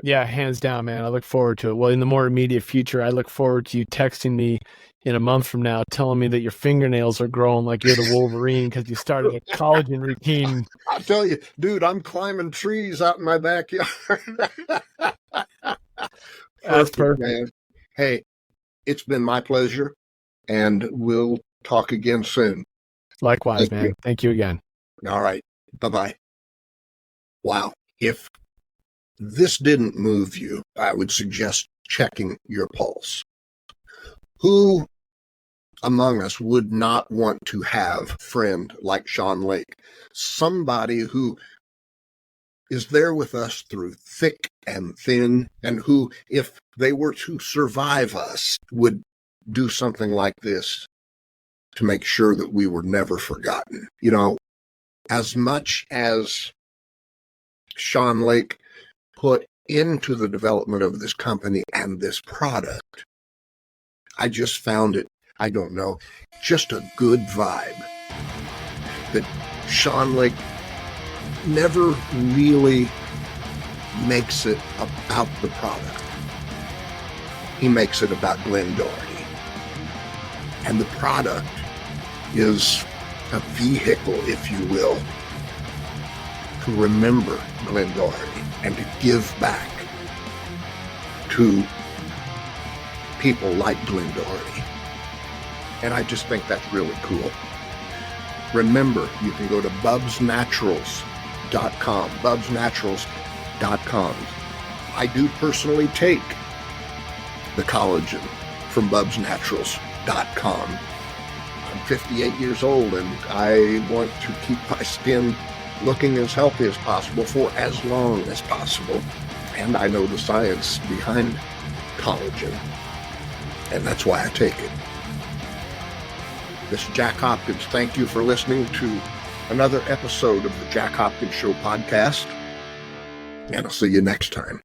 Yeah, hands down, man. I look forward to it. Well, in the more immediate future, I look forward to you texting me in a month from now, telling me that your fingernails are growing like you're the Wolverine because you started a collagen routine. I'll tell you, dude, I'm climbing trees out in my backyard. That's perfect, man. Hey, it's been my pleasure, and we'll talk again soon. Likewise, man. Thank you again. All right. Bye-bye. Wow. If this didn't move you, I would suggest checking your pulse. Who among us would not want to have a friend like Sean Lake? Somebody who is there with us through thick and thin, and who, if they were to survive us, would do something like this to make sure that we were never forgotten. As much as Sean Lake put into the development of this company and this product, I just found it, I don't know, just a good vibe that Sean Lake never really makes it about the product. He makes it about Glenn Doherty. And the product is a vehicle, if you will, to remember Glenn Doherty and to give back to people like Glenn Doherty. And I just think that's really cool. Remember, you can go to bubsnaturals.com, bubsnaturals.com. I do personally take the collagen from bubsnaturals.com. I'm 58 years old, and I want to keep my skin looking as healthy as possible for as long as possible. And I know the science behind collagen, and that's why I take it. This is Jack Hopkins. Thank you for listening to another episode of the Jack Hopkins Show podcast, and I'll see you next time.